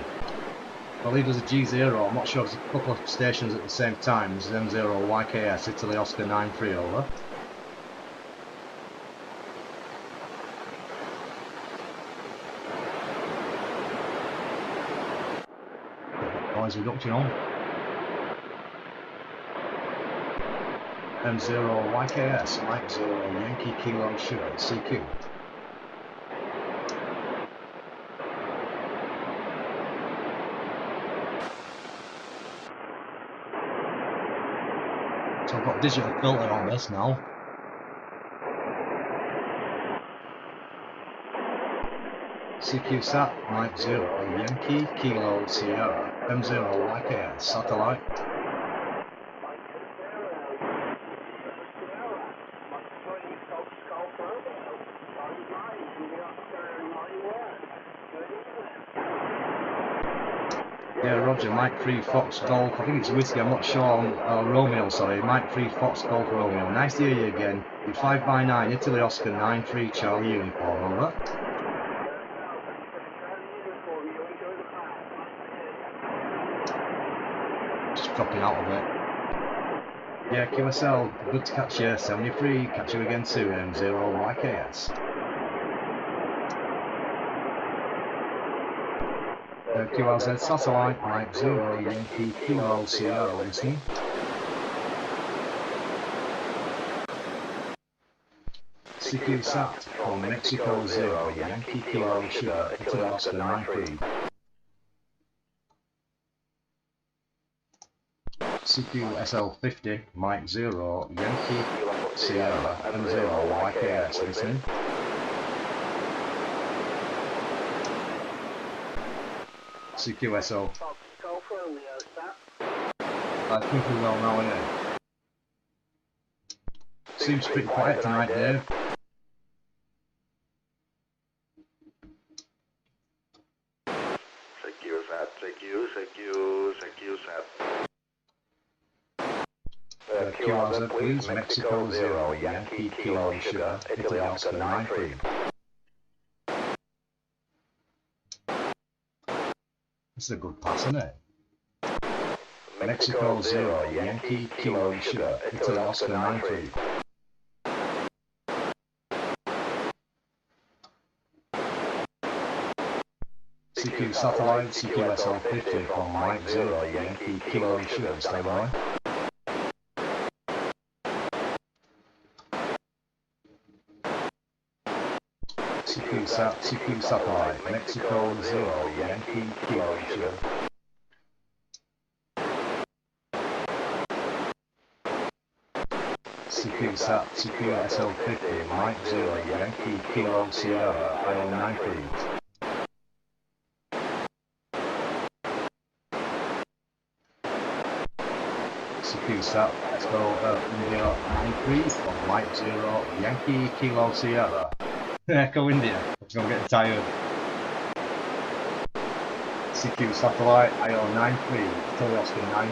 I believe there's a G0, I'm not sure if there's a couple of stations at the same time. This is M0YKS, Italy Oscar 93, over. Noise reduction on. M0YKS, Mike 0, Yankee Kilo Sugar, CQ. So I've got digital filter on this now. CQ Sat, Mike 0, Yankee, Kilo, Sierra, M0YKS, satellite. Yeah, Roger, Mike 3 Fox Golf, I think it's Whiskey, I'm not sure, Romeo, sorry, Mike 3 Fox Golf Romeo. Nice to hear you again. You 5x9, Italy Oscar 9-3 Charlie Uniform, over. Just dropping out of it. Yeah, QSL, good to catch you, 73, catch you again soon, M0YKS. QLZ satellite, Mike 0, Yankee, Kilo, Sierra, listening. CQ Sat from Mexico 0, Yankee, Kilo, Sugar, Italy Oscar 9-3. CQ SL50, Mike 0, Yankee, Sierra, M0YKS, listening. CQSO. I think we're well now, innit? Seems pretty quiet tonight, Dave. CQ Sat. QRZ, please, Mexico 0, Yankee, Kilo, Sugar, Italy Oscar 9-3. This is a good pass, isn't it? Mexico 0, Yankee, Kilo, Sugar, Italy Oscar 9-3. CQ Satellite, CQ SL50 from Mike 0, Yankee, Kilo, Sugar, stay by. CQ Sat, CQ Satellite, Mexico 0, Yankee, Kilo, Sugar. CQ Sat, CQ SL50, Mike 0, Yankee, Kilo, Sierra, IO 9-3. CQ Sat, let's go India 9-3 from Mike 0, Yankee, Kilo, Sierra. Echo India, I'm gonna get tired. CQ Satellite, IO 9-3, Italy Oscar 9-3,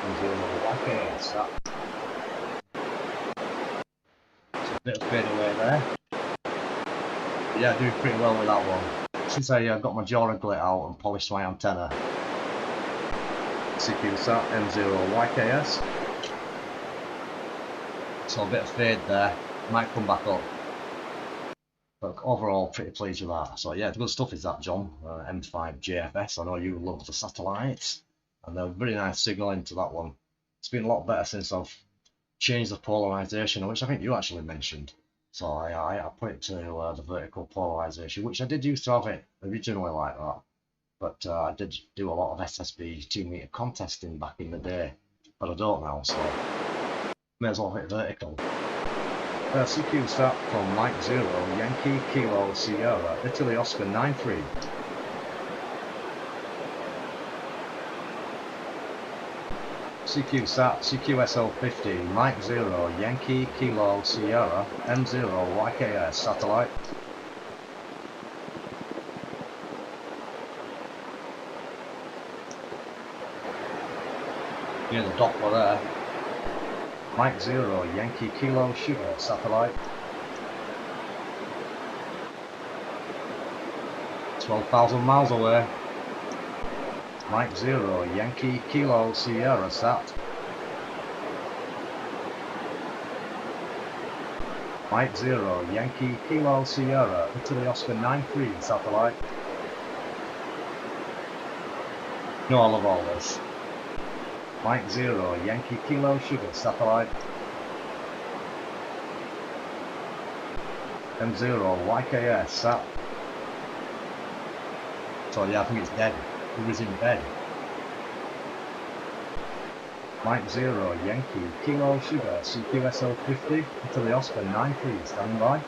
M0YKS. Bit of fade away there. But yeah, doing pretty well with that one. Since I got my jaw and glit out and polished my antenna. CQ Sat, M0YKS. So a bit of fade there. Might come back up. But overall, pretty pleased with that. So yeah, good stuff is that, John. M5JFS. I know you love the satellites. And they're very nice signal into that one. It's been a lot better since I've changed the polarization, which I think you actually mentioned. So I put it to the vertical polarization, which I did used to have it originally like that. But I did do a lot of SSB 2-meter contesting back in the day. But I don't now, so may as well hit vertical. CQ Sat from Mike 0, Yankee, Kilo, Sierra, Italy Oscar 9-3. CQ Sat, CQ SL50, Mike 0, Yankee, Kilo, Sierra, M0YKS, satellite. Near the Doppler there. Mike 0, Yankee, Kilo, Sugar, satellite. 12,000 miles away. Mike 0, Yankee, Kilo, Sierra, sat. Mike 0, Yankee, Kilo, Sierra, Italy Oscar 9-3, satellite. No, I love all this. Mike 0, Yankee, Kilo, Sugar, satellite. M0YKS, sat. So yeah, I think it's dead. It was in bed. Mike 0, Yankee, Kilo Sugar, CQSO 50, to the Oscar 9-3, standing by.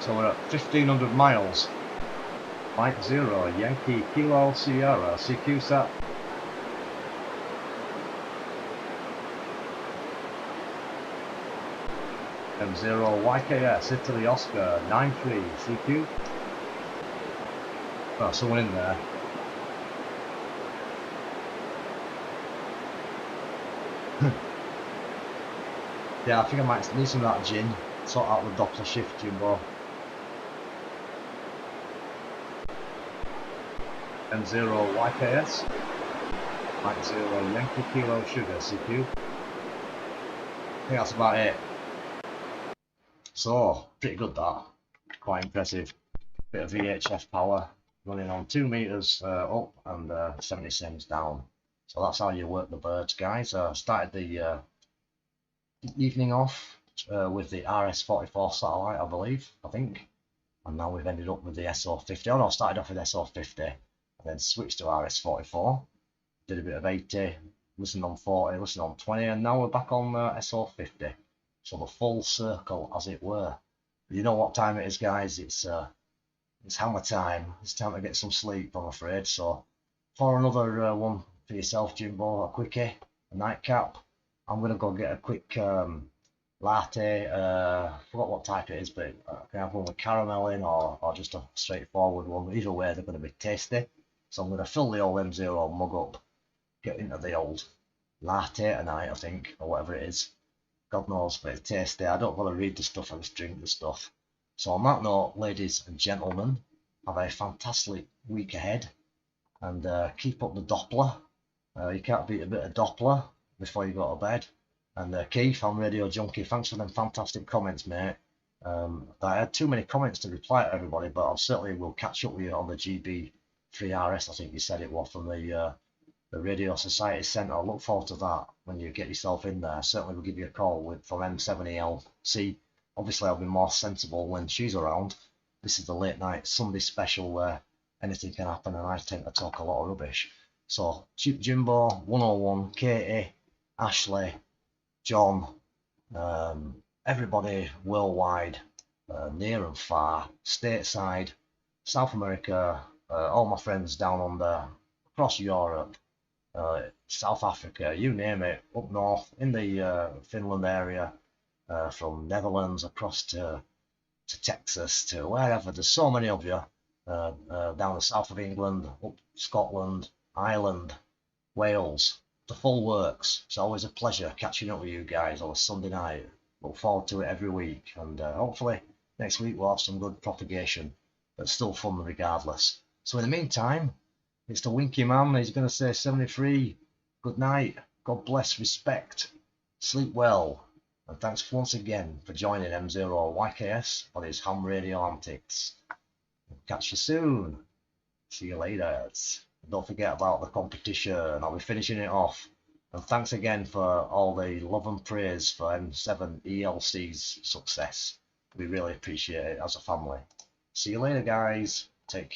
So we're at 1500 miles. Mike 0, Yankee, Kilo Sierra, CQ set. M0YKS, Italy Oscar 9-3, CQ. Oh, someone in there. Yeah, I think I might need some of that gin. Sort out the Doppler shift, Jimbo. M0YKS. Mike 0, Yankee Kilo Sugar, CQ. I think that's about it. So, pretty good that. Quite impressive. Bit of VHF power. Running on 2 meters up and 70 sims down. So that's how you work the birds, guys. Started the evening off with the RS-44 satellite, I think. And now we've ended up with the SO50. Oh no, started off with SO50 and then switched to RS-44. Did a bit of 80, listened on 40, listened on 20, and now we're back on SO50. So the full circle, as it were. You know what time it is, guys. It's hammer time. It's time to get some sleep, I'm afraid. So for another one for yourself, Jimbo, a quickie, a nightcap, I'm going to go get a quick latte. Forgot what type it is, but I can have one with caramel in or just a straightforward one. Either way, they're going to be tasty. So I'm going to fill the old M0 mug up, get into the old latte tonight, I think, or whatever it is. God knows, but it's tasty. I don't want to read the stuff, I just drink the stuff. So on that note, ladies and gentlemen, have a fantastic week ahead, and keep up the Doppler. You can't beat a bit of Doppler before you go to bed. And Keith, I'm Radio Junkie, thanks for them fantastic comments, mate. I had too many comments to reply to everybody, but I certainly will catch up with you on the GB3RS, I think you said it was, from the Radio Society Centre. I look forward to that when you get yourself in there. Certainly will give you a call from M0YKS. Obviously, I'll be more sensible when she's around. This is the late night Sunday special where anything can happen, and I tend to talk a lot of rubbish. So, Cheap Jimbo, 101, Katie, Ashley, John, everybody worldwide, near and far, stateside, South America, all my friends down under, across Europe, South Africa, you name it, up north, in the Finland area, from Netherlands across to Texas, to wherever. There's so many of you down the south of England, up Scotland, Ireland, Wales, the full works. It's always a pleasure catching up with you guys on a Sunday night. Look forward to it every week, and hopefully next week we'll have some good propagation, but still fun regardless. So in the meantime, it's the Winky Man. He's going to say 73. Good night. God bless. Respect. Sleep well. And thanks once again for joining M0YKS on his ham radio antics. Catch you soon. See you later. Don't forget about the competition. I'll be finishing it off. And thanks again for all the love and praise for M7 ELC's success. We really appreciate it as a family. See you later, guys. Take care.